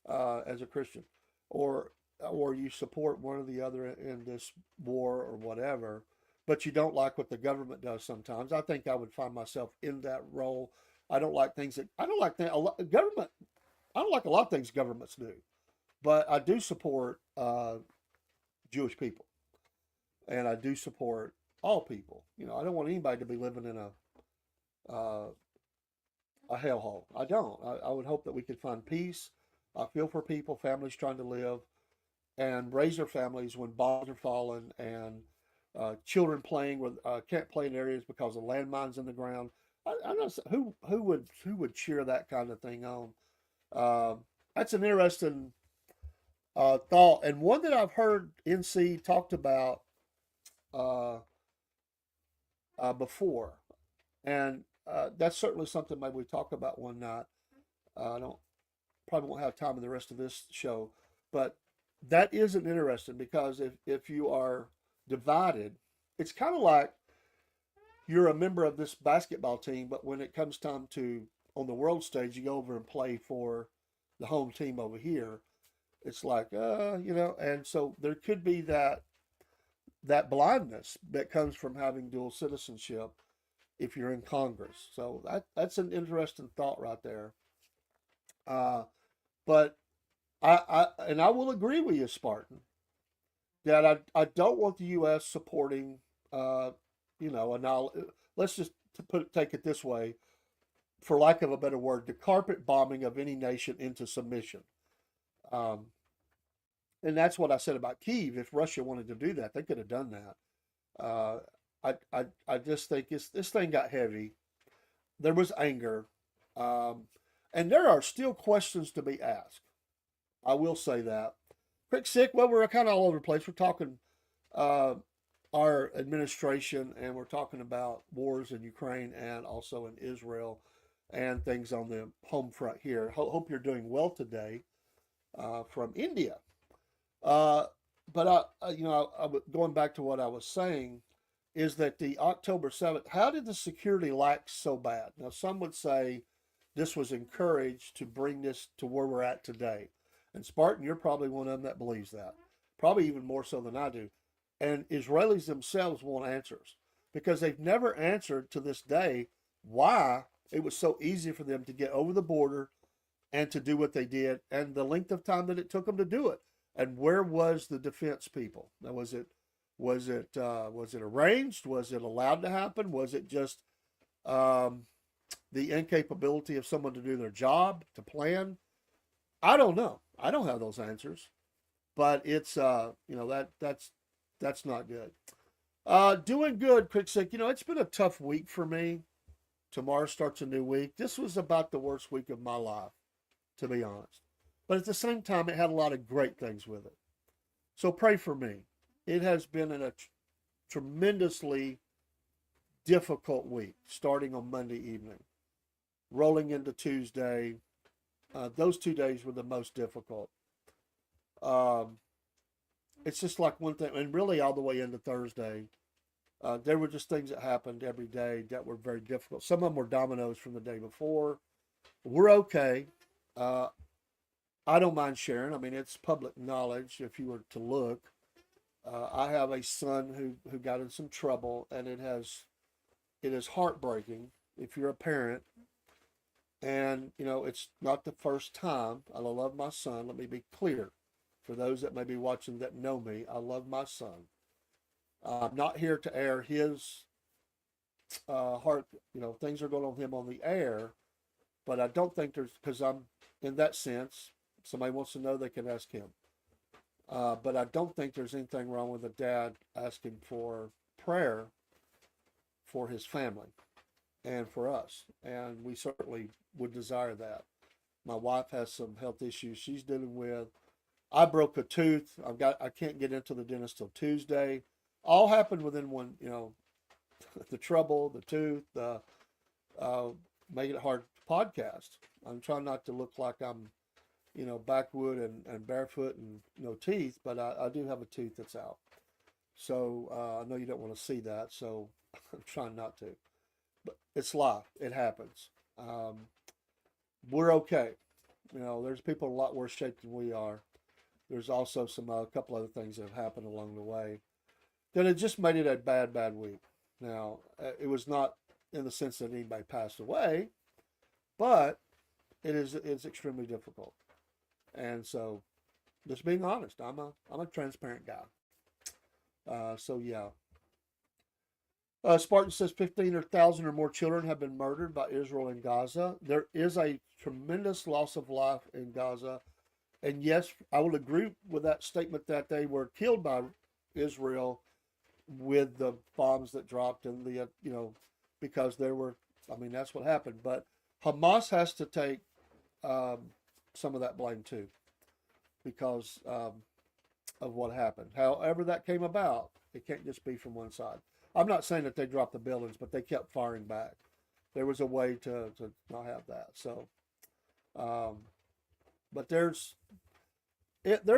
as a Christian, or you support one or the other in this war or whatever. but you don't like what the government does sometimes. I think I would find myself in that role. I don't like things that I don't like government. I don't like a lot of things governments do, but I do support Jewish people, and I do support all people. You know, I don't want anybody to be living in uh, a hellhole. I don't. I would hope that we could find peace. I feel for people, families trying to live and raise their families when bombs are falling and children playing with can't play in areas because of landmines in the ground. I know who would cheer that kind of thing on. Uh, that's an interesting thought, and one that I've heard NC talked about uh, before, and that's certainly something maybe we talk about one night. I don't probably won't have time in the rest of this show, but that isn't interesting because if you are divided, it's kind of like you're a member of this basketball team, but when it comes time to on the world stage, you go over and play for the home team over here. It's like, and so there could be that blindness that comes from having dual citizenship if you're in Congress. So that's an interesting thought right there. But I will agree with you, Spartan, that I don't want the U.S. supporting, let's just take it this way, for lack of a better word, the carpet bombing of any nation into submission. Um, and that's what I said about Kyiv. If Russia wanted to do that, they could have done that. I just think this thing got heavy. There was anger, and there are still questions to be asked. I will say that. Quick sick. Well, we're kind of all over the place. We're talking our administration, and we're talking about wars in Ukraine and also in Israel, and things on the home front here. Hope you're doing well today from India. But going back to what I was saying, is that the October 7th, how did the security lack so bad? Now, some would say this was encouraged to bring this to where we're at today. And Spartan, you're probably one of them that believes that, probably even more so than I do. And Israelis themselves want answers because they've never answered to this day why it was so easy for them to get over the border and to do what they did and the length of time that it took them to do it. And where was the defense people? Now, was it arranged? Was it allowed to happen? Was it just the incapability of someone to do their job, to plan? I don't know. I don't have those answers, but it's that's not good. Doing good, Quick. It's been a tough week for me. Tomorrow starts a new week. This was about the worst week of my life, to be honest. But at the same time, it had a lot of great things with it. So pray for me. It has been a tremendously difficult week, starting on Monday evening, rolling into Tuesday. Those 2 days were the most difficult. It's just like one thing, and really all the way into Thursday, there were just things that happened every day that were very difficult. Some of them were dominoes from the day before. We're okay. I don't mind sharing. I mean, it's public knowledge if you were to look. I have a son who got in some trouble, and it is heartbreaking if you're a parent. And, it's not the first time. I love my son. Let me be clear. For those that may be watching that know me, I love my son. I'm not here to air his heart. Things are going on with him on the air. But I don't think because I'm in that sense, somebody wants to know, they can ask him. But I don't think there's anything wrong with a dad asking for prayer for his family and for us. And we certainly would desire that. My wife has some health issues she's dealing with. I broke a tooth. I can't get into the dentist till Tuesday. All happened within one, the trouble, the tooth, making it hard podcast. I'm trying not to look like I'm, backwood and barefoot and no teeth, but I do have a tooth that's out. So I know you don't want to see that, so I'm trying not to. But it's life. It happens. We're okay. There's people in a lot worse shape than we are. There's also a couple other things that have happened along the way. then it just made it a bad week. Now, it was not in the sense that anybody passed away, but it's extremely difficult. And so, just being honest, I'm a transparent guy. So yeah. Spartan says 15,000 or more children have been murdered by Israel in Gaza. There is a tremendous loss of life in Gaza. And yes, I will agree with that statement that they were killed by Israel with the bombs that dropped and the, because there were, that's what happened. But Hamas has to take some of that blame too, because of what happened. However that came about, it can't just be from one side. I'm not saying that they dropped the buildings, but they kept firing back. There was a way to not have that. So, but there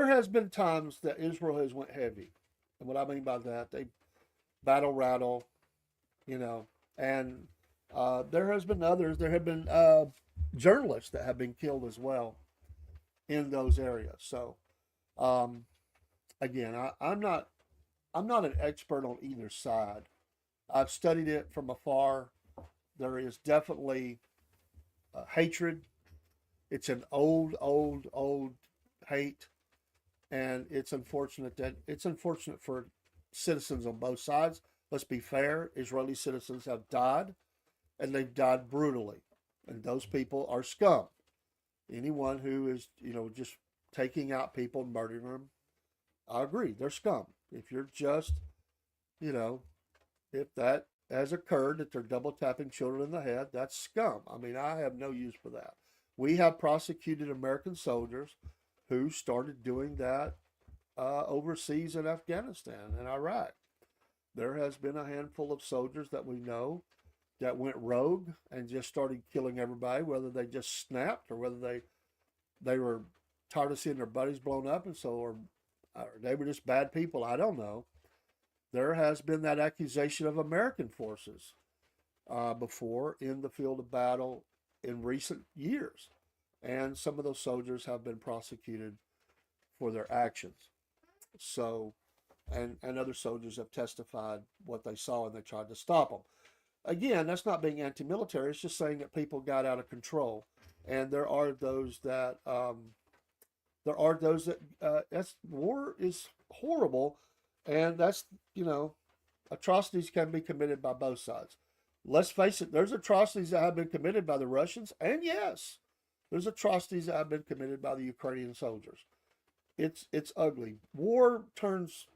has been times that Israel has went heavy. And what I mean by that, they battle rattle, and there has been others. There have been journalists that have been killed as well in those areas. So, again, I'm not an expert on either side. I've studied it from afar. There is definitely hatred. It's an old hate, and it's unfortunate for citizens on both sides. Let's be fair. Israeli citizens have died, and they've died brutally, and those people are scum. Anyone who is, just taking out people and murdering them, I agree, they're scum. If you're just, if that has occurred, that they're double tapping children in the head, that's scum. I have no use for that. We have prosecuted American soldiers who started doing that overseas in Afghanistan and Iraq. There has been a handful of soldiers that we know that went rogue and just started killing everybody, whether they just snapped or whether they were tired of seeing their buddies blown up, and so or they were just bad people. I don't know. There has been that accusation of American forces before in the field of battle in recent years, and some of those soldiers have been prosecuted for their actions. So, and other soldiers have testified what they saw and they tried to stop them. Again, that's not being anti-military. It's just saying that people got out of control, and there are those that that's war is horrible, and that's atrocities can be committed by both sides. Let's face it, there's atrocities that have been committed by the Russians, and yes, there's atrocities that have been committed by the Ukrainian soldiers. It's ugly. War turns.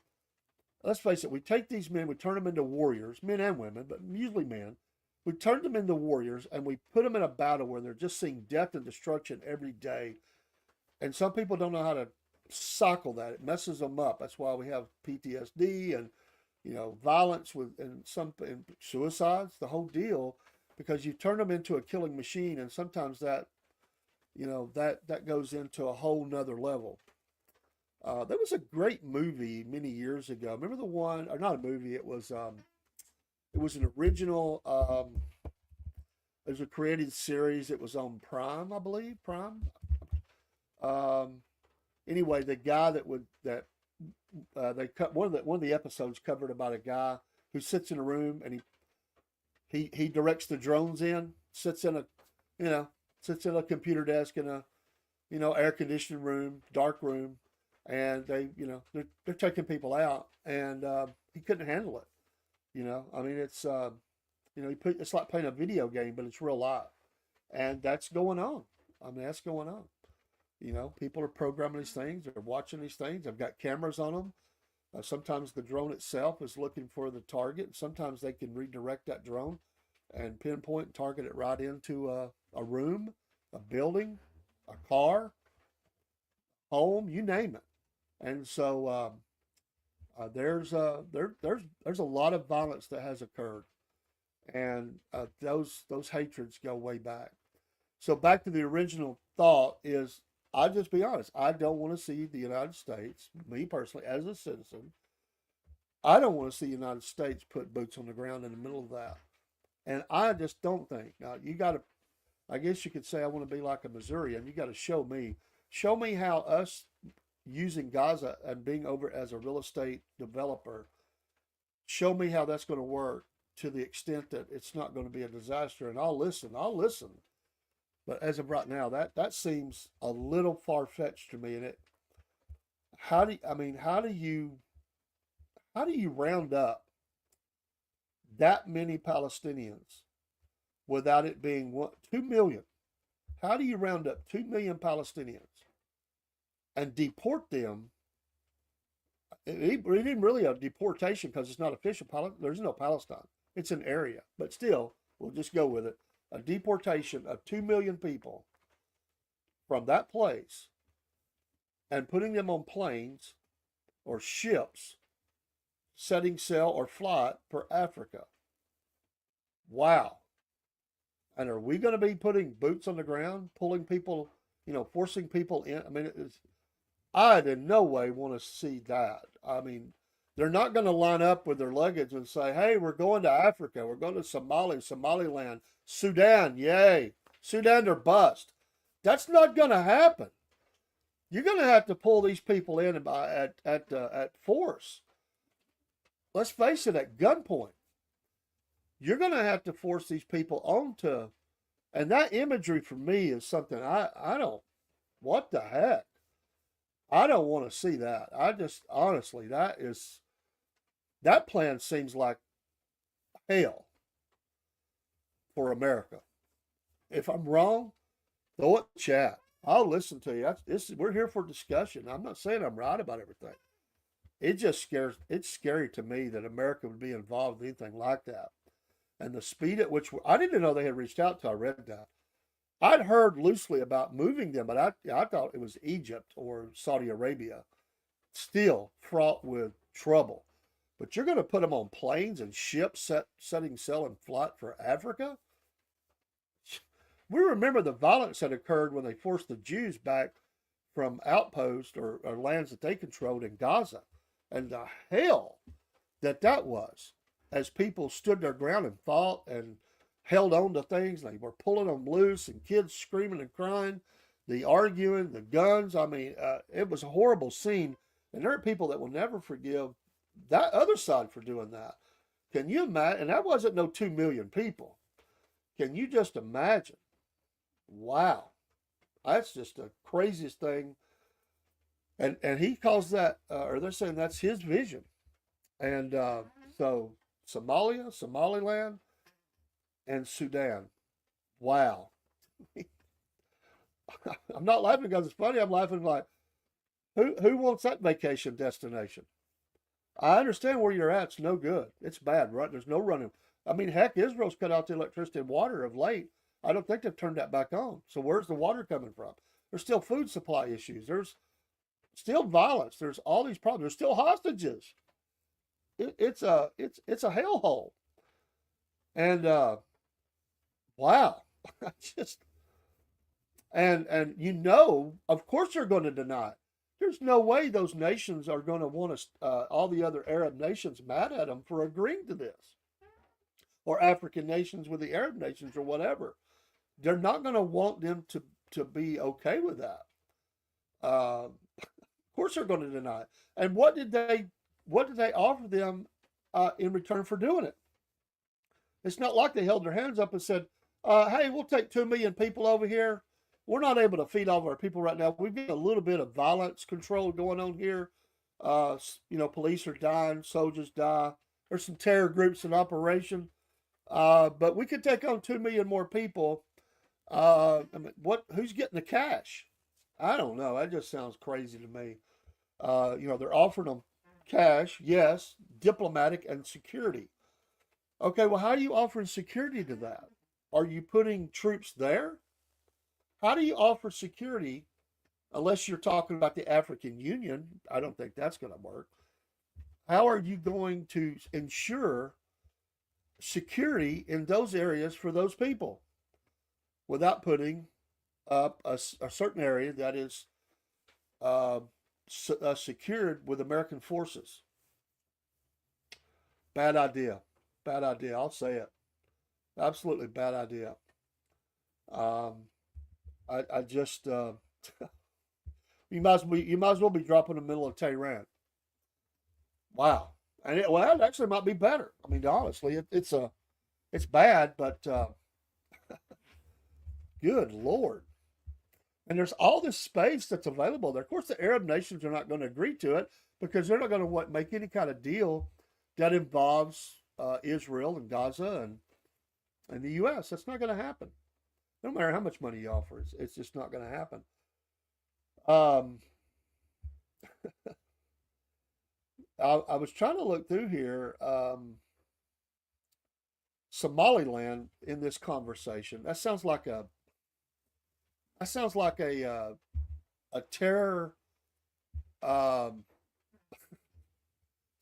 Let's face it, we take these men, we turn them into warriors, men and women, but usually men. We turn them into warriors, and we put them in a battle where they're just seeing death and destruction every day. And some people don't know how to cycle that. It messes them up. That's why we have PTSD and, violence and suicides, the whole deal, because you turn them into a killing machine, and sometimes that goes into a whole nother level. There was a great movie many years ago. Remember the one, or not a movie? It was an original. It was a created series. It was on Prime, I believe. Prime. Anyway, the guy they cut one of the episodes covered about a guy who sits in a room and he directs the drones in. Sits in a computer desk in a air conditioned room, dark room. And they're taking people out, and he couldn't handle it. It's it's like playing a video game, but it's real life, and that's going on. That's going on. People are programming these things, they're watching these things. They've got cameras on them. Sometimes the drone itself is looking for the target. Sometimes they can redirect that drone and pinpoint and target it right into a room, a building, a car, home, you name it. And so there's a lot of violence that has occurred, and those hatreds go way back. So back to the original thought is, I'll just be honest, I don't want to see the United States, me personally as a citizen, I don't want to see the United States put boots on the ground in the middle of that. And I just don't think. Now I guess you could say I want to be like a Missourian. You got to show me how us using Gaza and being over as a real estate developer show me how that's going to work to the extent that it's not going to be a disaster, and I'll listen. I'll listen. But as of right now, that seems a little far fetched to me. And how do you round up that many Palestinians without it being 2 million? How do you round up 2 million Palestinians and deport them? It isn't really a deportation because it's not official. There's no Palestine. It's an area. But still, we'll just go with it. A deportation of 2 million people from that place and putting them on planes or ships, setting sail or flight for Africa. Wow. And are we going to be putting boots on the ground, pulling people, forcing people in? I mean, I'd in no way want to see that. I mean, they're not going to line up with their luggage and say, hey, we're going to Africa. We're going to Somaliland, Sudan, yay. Sudan or bust. That's not going to happen. You're going to have to pull these people in at force. Let's face it, at gunpoint. You're going to have to force these people onto, and that imagery for me is something I don't, what the heck? I don't want to see that. I just, honestly, that plan seems like hell for America. If I'm wrong, throw it in the chat. I'll listen to you. We're here for discussion. I'm not saying I'm right about everything. It's scary to me that America would be involved in anything like that. And the speed at which I didn't know they had reached out till I read that. I'd heard loosely about moving them, but I thought it was Egypt or Saudi Arabia, still fraught with trouble. But you're going to put them on planes and ships setting sail and flight for Africa? We remember the violence that occurred when they forced the Jews back from outposts or lands that they controlled in Gaza, and the hell that was, as people stood their ground and fought and held on to things. They were pulling them loose and kids screaming and crying, the arguing, the guns. I mean, it was a horrible scene. And there are people that will never forgive that other side for doing that. Can you imagine? And that wasn't no 2 million people. Can you just imagine? Wow. That's just the craziest thing. And he calls that, or they're saying that's his vision. And so Somalia, Somaliland, and Sudan. Wow. I'm not laughing because it's funny. I'm laughing like, who wants that vacation destination? I understand where you're at. It's no good. It's bad, right? There's no running. I mean, heck, Israel's cut out the electricity and water of late. I don't think they've turned that back on. So where's the water coming from? There's still food supply issues. There's still violence. There's all these problems. There's still hostages. It's a hellhole. And wow, and of course they're going to deny it. There's no way those nations are going to want all the other Arab nations mad at them for agreeing to this, or African nations with the Arab nations or whatever. They're not going to want them to be okay with that. Of course they're going to deny it. And what did they offer them in return for doing it? It's not like they held their hands up and said, hey, we'll take 2 million people over here. We're not able to feed all of our people right now. We've got a little bit of violence control going on here. Police are dying, soldiers die. There's some terror groups in operation. But we could take on 2 million more people. Who's getting the cash? I don't know. That just sounds crazy to me. They're offering them cash, yes, diplomatic and security. Okay, well, how are you offering security to that? Are you putting troops there? How do you offer security unless you're talking about the African Union? I don't think that's going to work. How are you going to ensure security in those areas for those people without putting up a certain area that is secured with American forces? Bad idea. Bad idea. I'll say it. Absolutely bad idea. I just you might as well be dropping in the middle of Tehran. Wow. And well, it actually might be better. I mean, honestly, it's bad, but good Lord. And there's all this space that's available there. Of course, the Arab nations are not going to agree to it because they're not going to make any kind of deal that involves Israel and Gaza and the U.S. That's not going to happen. No matter how much money you offer, it's just not going to happen. Um, I was trying to look through here. Somaliland in this conversation. That sounds like a terror, um,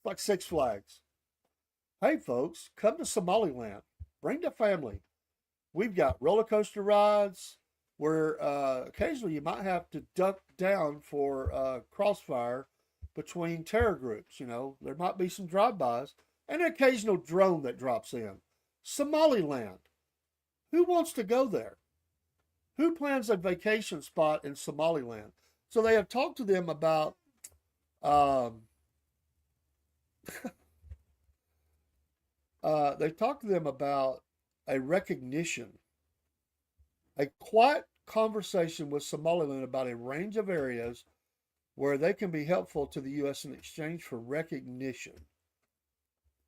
like Six Flags. Hey, folks, come to Somaliland. Bring the family. We've got roller coaster rides where occasionally you might have to duck down for crossfire between terror groups. You know, there might be some drive-bys and an occasional drone that drops in. Somaliland. Who wants to go there? Who plans a vacation spot in Somaliland? So they have talked to them about they've talked to them about a recognition, a quiet conversation with Somaliland about a range of areas where they can be helpful to the U.S. in exchange for recognition.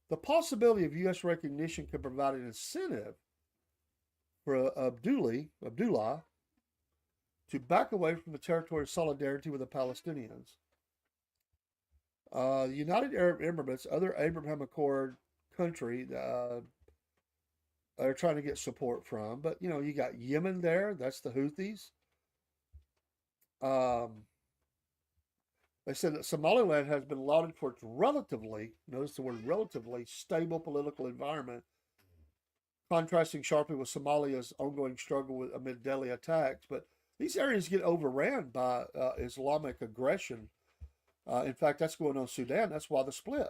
The possibility of U.S. recognition could provide an incentive for Abdullah to back away from the territorial solidarity with the Palestinians. The United Arab Emirates, other Abraham Accord country, they're trying to get support from. But, you know, you got Yemen there. That's the Houthis. They said that Somaliland has been lauded for its relatively, notice the word relatively, stable political environment, contrasting sharply with Somalia's ongoing struggle amid deadly attacks. But these areas get overran by Islamic aggression. In fact, that's going on in Sudan. That's why the split.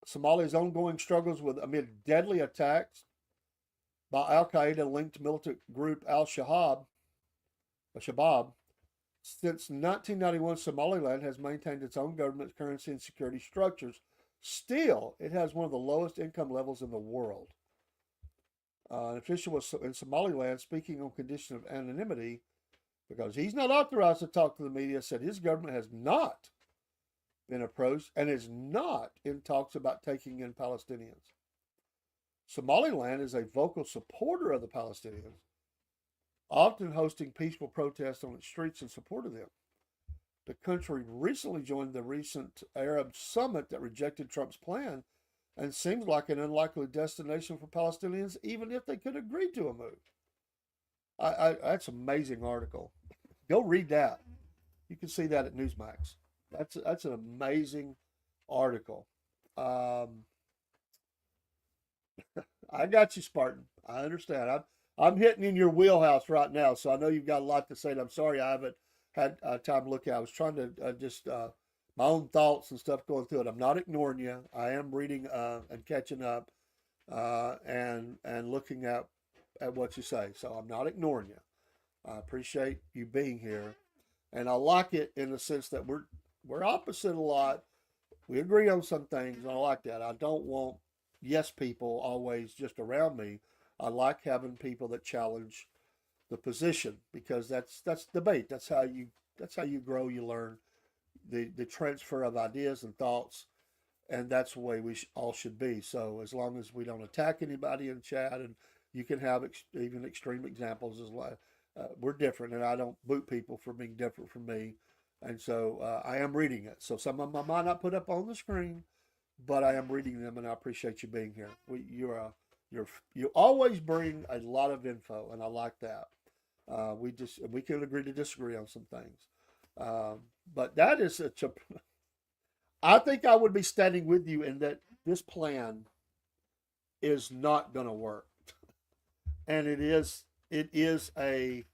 Somalia's ongoing struggles amid deadly attacks by Al Qaeda linked militant group Al Shabaab. Since 1991, Somaliland has maintained its own government, currency, and security structures. Still, it has one of the lowest income levels in the world. An official in Somaliland, speaking on condition of anonymity, because he's not authorized to talk to the media, said his government has not been approached and is not in talks about taking in Palestinians. Somaliland is a vocal supporter of the Palestinians, often hosting peaceful protests on its streets in support of them. The country recently joined the recent Arab summit that rejected Trump's plan and seems like an unlikely destination for Palestinians, even if they could agree to a move. That's an amazing article. Go read that. You can see that at Newsmax. That's an amazing article. I got you, Spartan. I understand. I'm hitting in your wheelhouse right now, so I know you've got a lot to say. And I'm sorry I haven't had time to look at it. I was trying to just my own thoughts and stuff going through it. I'm not ignoring you. I am reading and catching up and looking at what you say. So I'm not ignoring you. I appreciate you being here, and I like it in the sense that we're opposite a lot. We agree on some things, and I like that. I don't want yes people always just around me. I like having people that challenge the position because that's debate. That's how you grow. You learn the transfer of ideas and thoughts, and that's the way we all should be. So as long as we don't attack anybody in chat, and you can have even extreme examples as well. We're different, and I don't boot people for being different from me. And so I am reading it. So some of them I might not put up on the screen, but I am reading them, and I appreciate you being here. You always bring a lot of info, and I like that. We can agree to disagree on some things, but that is such a. I think I would be standing with you in that this plan is not going to work, and it is a.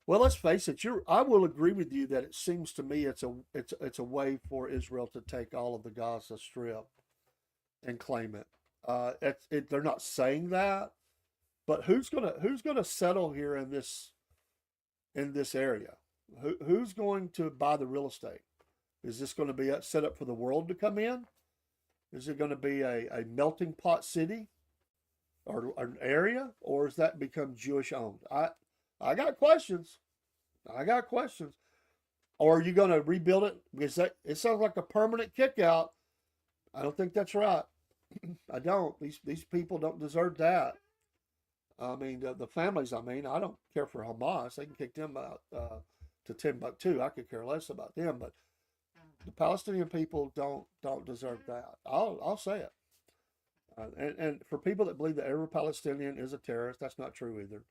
Well, let's face it. I will agree with you that it seems to me it's a way for Israel to take all of the Gaza Strip and claim it. They're not saying that, but who's gonna settle here in this area? Who's going to buy the real estate? Is this going to be set up for the world to come in? Is it going to be a melting pot city or an area, or is that become Jewish owned? I got questions. I got questions. Or are you going to rebuild it? Because it sounds like a permanent kick out. I don't think that's right. I don't. These people don't deserve that. I mean, the families, I mean, I don't care for Hamas. They can kick them out to Timbuktu. I could care less about them. But the Palestinian people don't deserve that. I'll say it. And for people that believe that every Palestinian is a terrorist, that's not true either.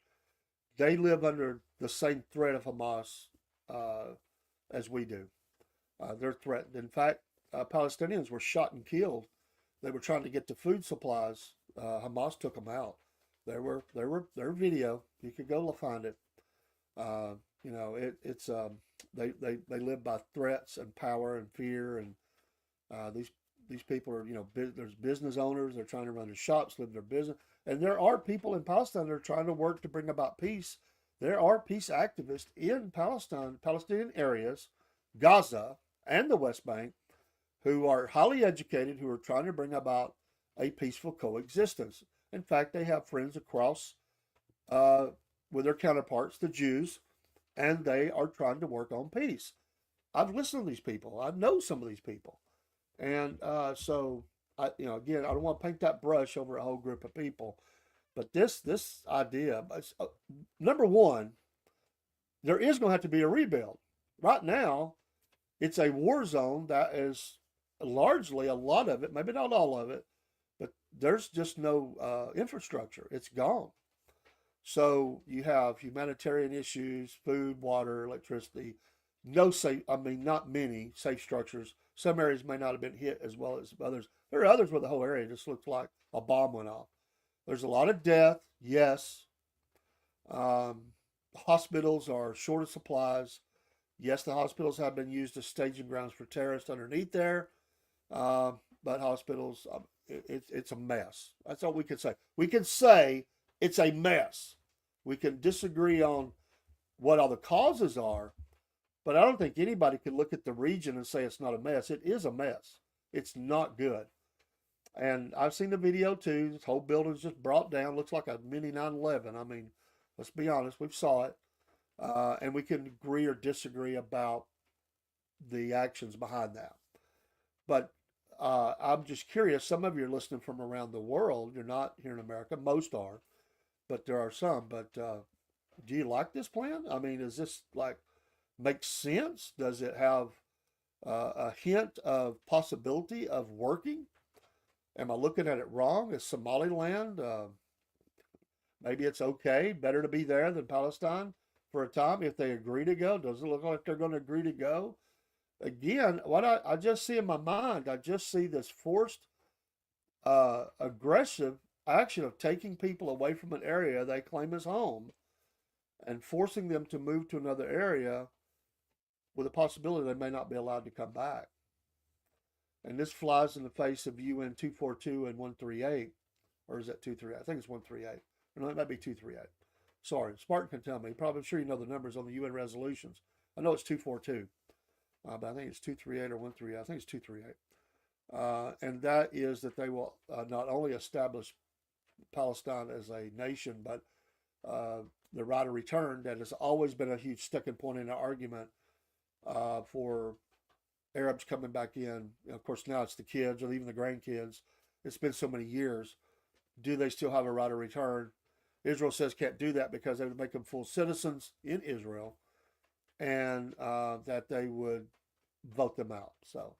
They live under the same threat of Hamas as we do. They're threatened. In fact, Palestinians were shot and killed. They were trying to get the food supplies. Hamas took them out. Their video. You could go find it. It's they live by threats and power and fear, and these people are, there's business owners. They're trying to run their shops, live their business, and there are people in Palestine that are trying to work to bring about peace. There are peace activists in Palestinian areas, Gaza, and the West Bank, who are highly educated, who are trying to bring about a peaceful coexistence. In fact, they have friends across with their counterparts, the Jews, and they are trying to work on peace. I've listened to these people. I know some of these people. And so, again, I don't want to paint that brush over a whole group of people. But this idea, number one, there is going to have to be a rebuild. Right now, it's a war zone that is largely, a lot of it, maybe not all of it, but there's just no infrastructure. It's gone. So you have humanitarian issues, food, water, electricity, not many safe structures. Some areas may not have been hit as well as others. There are others where the whole area just looks like a bomb went off. There's a lot of death, yes. Hospitals are short of supplies. Yes, the hospitals have been used as staging grounds for terrorists underneath there. But hospitals, it's a mess. That's all we can say. We can say it's a mess. We can disagree on what all the causes are, but I don't think anybody can look at the region and say it's not a mess. It is a mess. It's not good. And I've seen the video too. This whole building's just brought down. Looks like a mini 9/11. I mean, let's be honest. We saw it. And we can agree or disagree about the actions behind that. But I'm just curious. Some of you are listening from around the world. You're not here in America. Most are. But there are some. But do you like this plan? I mean, is this make sense? Does it have a hint of possibility of working? Am I looking at it wrong? Is Somaliland, maybe it's okay, better to be there than Palestine for a time if they agree to go? Does it look like they're going to agree to go? Again, what I just see in my mind, I just see this forced, aggressive action of taking people away from an area they claim as home and forcing them to move to another area with the possibility they may not be allowed to come back. And this flies in the face of UN 242 and 138. Or is that 238? I think it's 138. No, it might be 238. Sorry, Spartan can tell me. Probably sure you know the numbers on the UN resolutions. I know it's 242. But I think it's 238 or 138. I think it's 238. And that is that they will not only establish Palestine as a nation, but the right of return that has always been a huge sticking point in the argument for Arabs coming back in. Of course, now it's the kids or even the grandkids. It's been so many years. Do they still have a right of return? Israel says can't do that because they would make them full citizens in Israel, and that they would vote them out. So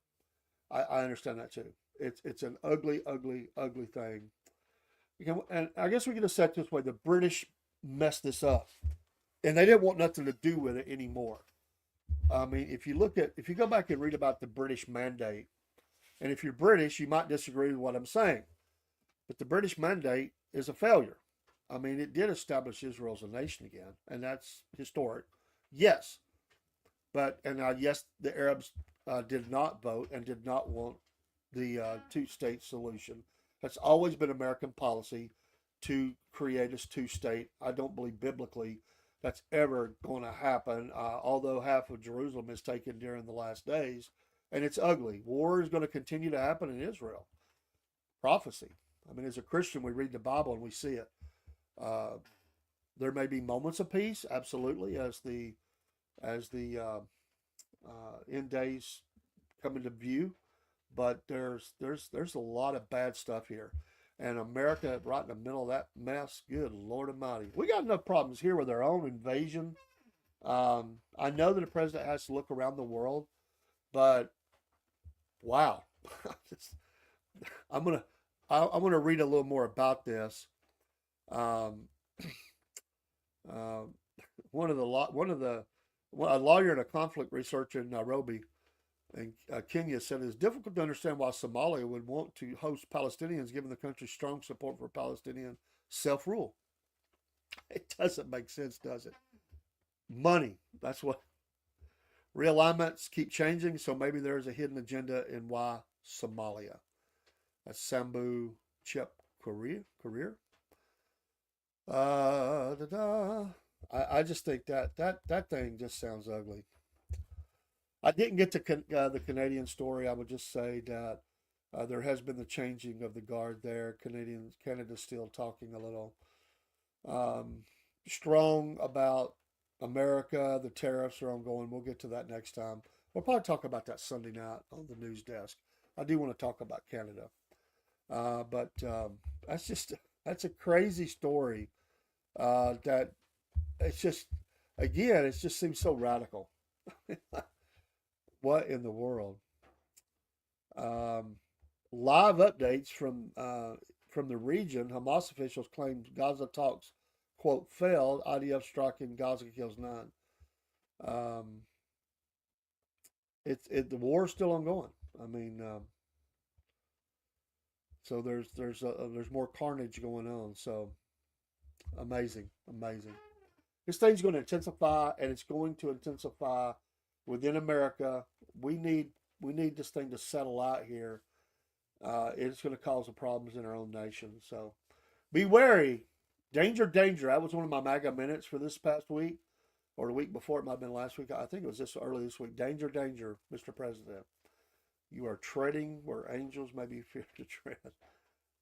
I understand that too. It's an ugly, ugly, ugly thing. And I guess we can just say it this way: the British messed this up, and they didn't want nothing to do with it anymore. I mean, if you go back and read about the British Mandate, and if you're British, you might disagree with what I'm saying, but the British Mandate is a failure. I mean, it did establish Israel as a nation again, and that's historic. Yes, yes, the Arabs did not vote and did not want the two-state solution. That's always been American policy to create a two-state. I don't believe biblically that's ever going to happen, although half of Jerusalem is taken during the last days. And it's ugly. War is going to continue to happen in Israel. Prophecy. I mean, as a Christian, we read the Bible and we see it. There may be moments of peace, absolutely, as the end days come into view, but there's a lot of bad stuff here, and America right in the middle of that mess. Good Lord Almighty, we got enough problems here with our own invasion. I know that the president has to look around the world, but wow, I'm gonna read a little more about this. Um, uh, a lawyer and a conflict researcher in Nairobi in Kenya said it's difficult to understand why Somalia would want to host Palestinians given the country's strong support for Palestinian self-rule. It doesn't make sense, does it? Money. That's what realignments keep changing, so maybe there's a hidden agenda in why Somalia. That's Sambu Chep Career. I just think that thing just sounds ugly. I didn't get to the Canadian story. I would just say that there has been the changing of the guard there. Canada's still talking a little strong about America. The tariffs are ongoing. We'll get to that next time. We'll probably talk about that Sunday night on the news desk. I do want to talk about Canada, but that's a crazy story. That it's just it just seems so radical. What in the world? Live updates from the region. Hamas officials claim Gaza talks, quote, failed. IDF striking Gaza kills 9. The war is still ongoing. I mean, so there's more carnage going on. So amazing. This thing's going to intensify, and it's going to intensify within America. We need this thing to settle out here. It's going to cause the problems in our own nation. So be wary. Danger. That was one of my MAGA minutes for this past week, or the week before. It might have been last week. I think it was early this week. Danger, Mr. President. You are treading where angels may be feared to tread.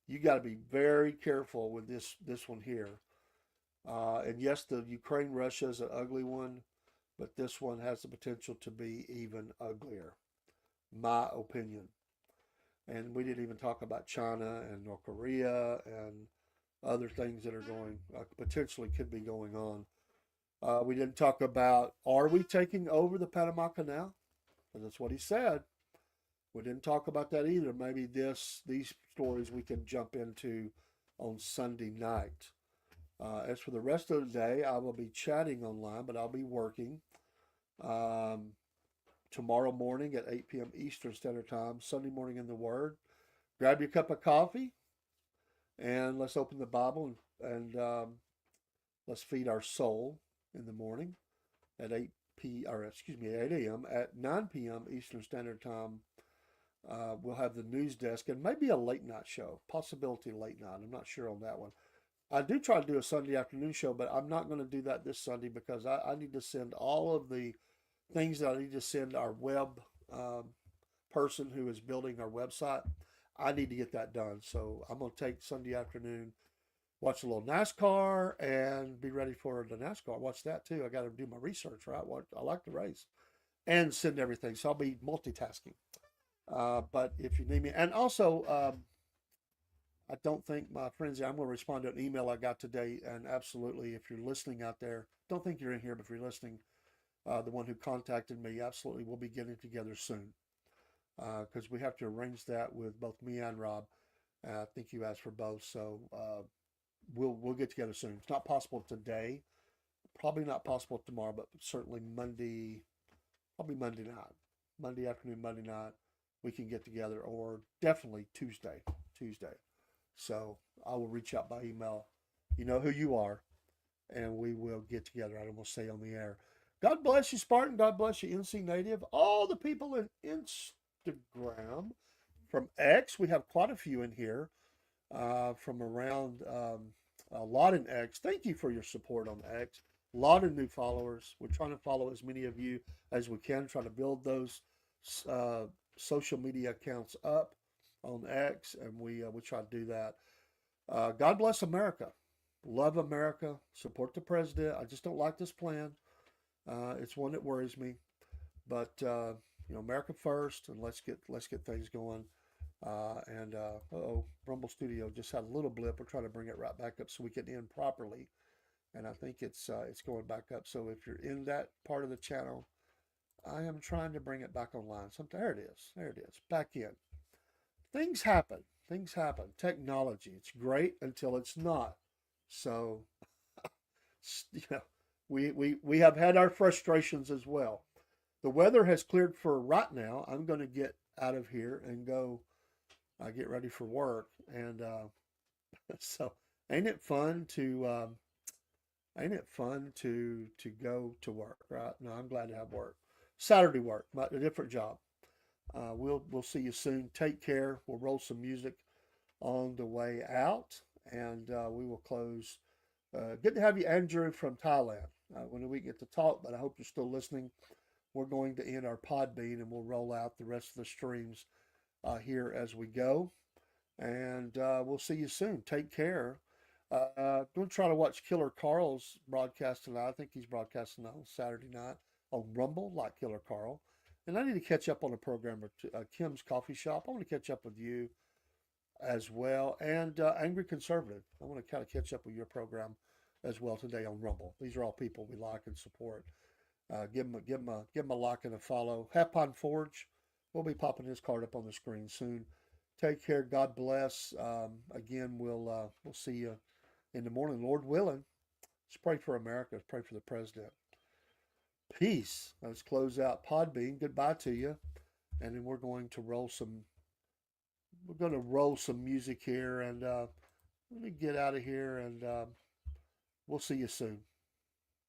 You got to be very careful with this one here. And yes, the Ukraine-Russia is an ugly one, but this one has the potential to be even uglier, my opinion. And we didn't even talk about China and North Korea and other things that are potentially could be going on. We didn't talk about, are we taking over the Panama Canal? And that's what he said. We didn't talk about that either. Maybe these stories we can jump into on Sunday night. As for the rest of the day, I will be chatting online, but I'll be working. Tomorrow morning at 8 p.m. Eastern Standard Time, Sunday morning in the Word. Grab your cup of coffee and let's open the Bible and let's feed our soul in the morning at 8 a.m. At 9 p.m. Eastern Standard Time. We'll have the news desk and maybe a late night show, possibility late night. I'm not sure on that one. I do try to do a Sunday afternoon show, but I'm not going to do that this Sunday because I need to send all of the things that I need to send our web person who is building our website. I need to get that done. So I'm going to take Sunday afternoon, watch a little NASCAR, and be ready for the NASCAR. Watch that too. I got to do my research, right? I like the race and send everything. So I'll be multitasking. But if you need me, and also, I don't think my friends, I'm going to respond to an email I got today. And absolutely, if you're listening out there, don't think you're in here, but if you're listening, the one who contacted me, absolutely, we'll be getting together soon. Because we have to arrange that with both me and Rob. I think you asked for both. So, we'll get together soon. It's not possible today, probably not possible tomorrow, but certainly probably Monday night, Monday afternoon, Monday night, we can get together, or definitely Tuesday. So I will reach out by email. You know who you are, and we will get together. I don't want to say on the air. God bless you, Spartan. God bless you, NC Native. All the people in Instagram, from X, we have quite a few in here, from around a lot in X. Thank you for your support on X. A lot of new followers. We're trying to follow as many of you as we can, trying to build those social media accounts up on X, and we try to do that. God bless America. Love America. Support the president. I just don't like this plan. It's one that worries me. But America first, and let's get things going. Rumble Studio just had a little blip. We're trying to bring it right back up so we can end properly. And I think it's going back up. So if you're in that part of the channel, I am trying to bring it back online. There it is. There it is. Back in. Things happen. Things happen. Technology. It's great until it's not. So, we have had our frustrations as well. The weather has cleared for right now. I'm going to get out of here and go get ready for work. And so, ain't it fun to go to work, right? No, I'm glad to have work. Saturday work, a different job. We'll see you soon. Take care. We'll roll some music on the way out, and we will close. Good to have you, Andrew, from Thailand. When we get to talk, but I hope you're still listening. We're going to end our Podbean, and we'll roll out the rest of the streams here as we go. And we'll see you soon. Take care. Going to try to watch Killer Carl's broadcast tonight. I think he's broadcasting on Saturday night on Rumble, like Killer Carl. And I need to catch up on a program or two, Kim's Coffee Shop. I want to catch up with you as well. And Angry Conservative. I want to kind of catch up with your program as well today on Rumble. These are all people we like and support. Give him a like and a follow. Half Pine Forge. We'll be popping his card up on the screen soon. Take care. God bless. Again, we'll see you in the morning, Lord willing. Let's pray for America. Let's pray for the president. Peace. Let's close out Podbean. Goodbye to you. And then we're going to roll some music here, and let me get out of here, and we'll see you soon.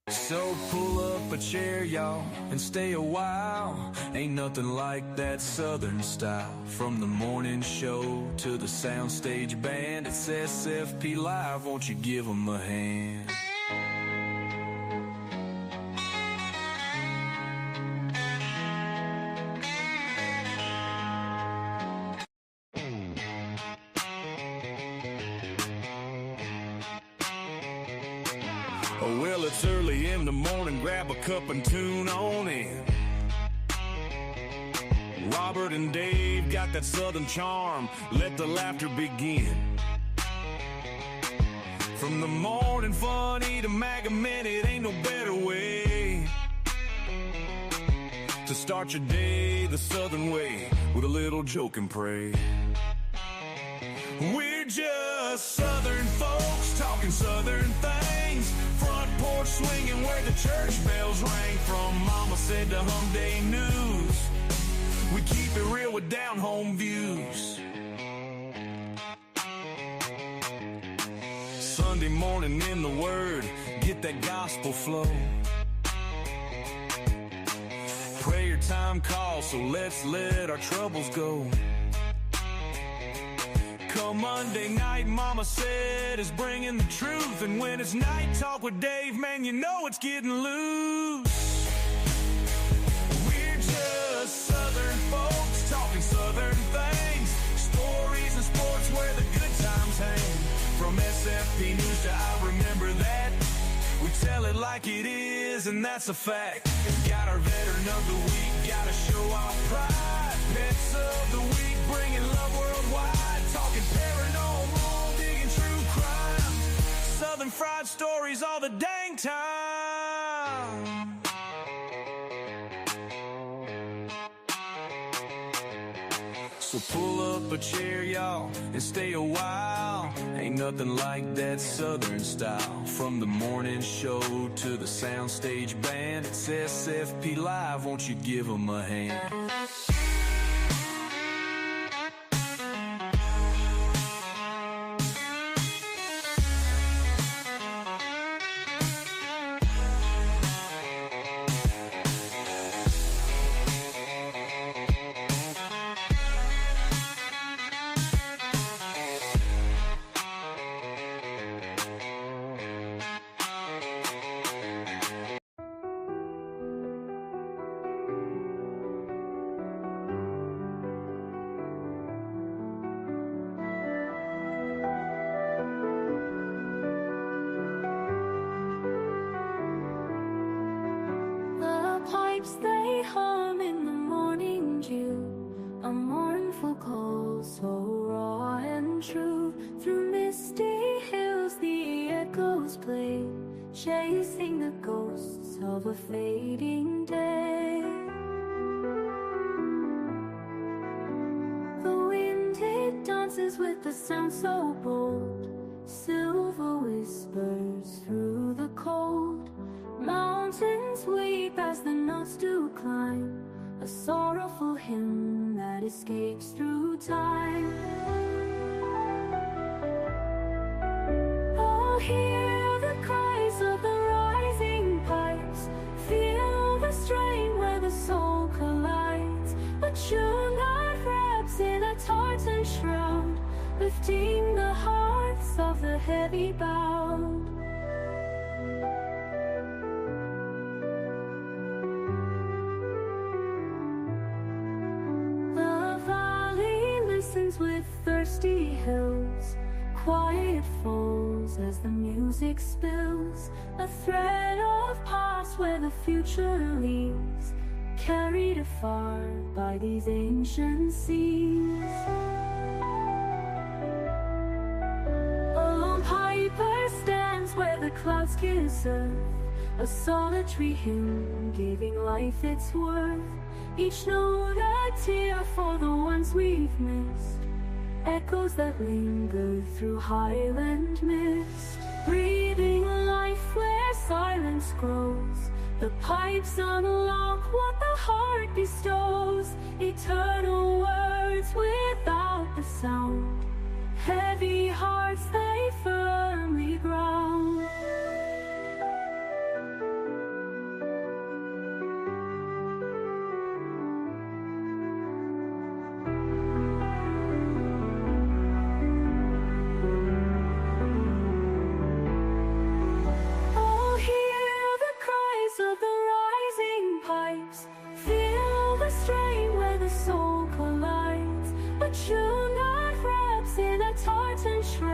So pull up a chair, y'all, and stay a while. Ain't nothing like that Southern style. From the morning show to the soundstage band, it's SFP Live, won't you give 'em a hand? Well, it's early in the morning, grab a cup and tune on in. Robert and Dave got that southern charm, let the laughter begin. From the morning funny to MAGA minute, ain't no better way to start your day the southern way, with a little joke and pray. We're just southern folks talking southern things, front porch swinging where the church bells rang. From Mama Said to Hum Day News, we keep it real with down home views. Sunday morning in the Word, get that gospel flow. Prayer time calls, so let's let our troubles go. Come Monday night, Mama Said is bringing the truth. And when it's night talk with Dave, man, you know it's getting loose. We're just southern folks talking southern things, stories and sports where the good times hang. From SFP News to I Remember That, we tell it like it is, and that's a fact. Got our veteran of the week, gotta show our pride. Pets of the week, bringing love worldwide. Talking paranormal, digging true crime. Southern fried stories all the dang time. So pull up a chair, y'all, and stay a while. Ain't nothing like that southern style. From the morning show to the soundstage band, it's SFP Live, won't you give 'em a hand? pipes they hum in the morning dew, a mournful call so raw and true. Through misty hills the echoes play, chasing the ghosts of a fading day. The wind it dances with the sound so bold, silver whispers through the cold. Mountains weep as the notes do climb, a sorrowful hymn that escapes through time. Oh, hear the cries of the rising pipes, feel the strain where the soul collides. A tune that wraps in a tartan shroud, lifting the hearts of the heavy bowed. With thirsty hills, quiet falls as the music spills, a thread of past where the future leads, carried afar by these ancient seas. A lone piper stands where the clouds kiss earth, a solitary hymn giving life its worth. Each note a tear for the ones we've missed, echoes that linger through highland mist. Breathing life where silence grows, the pipes unlock what the heart bestows. Eternal words without the sound, heavy hearts they firmly ground. Feel the strain where the soul collides, a tune that wraps in a tartan shroud.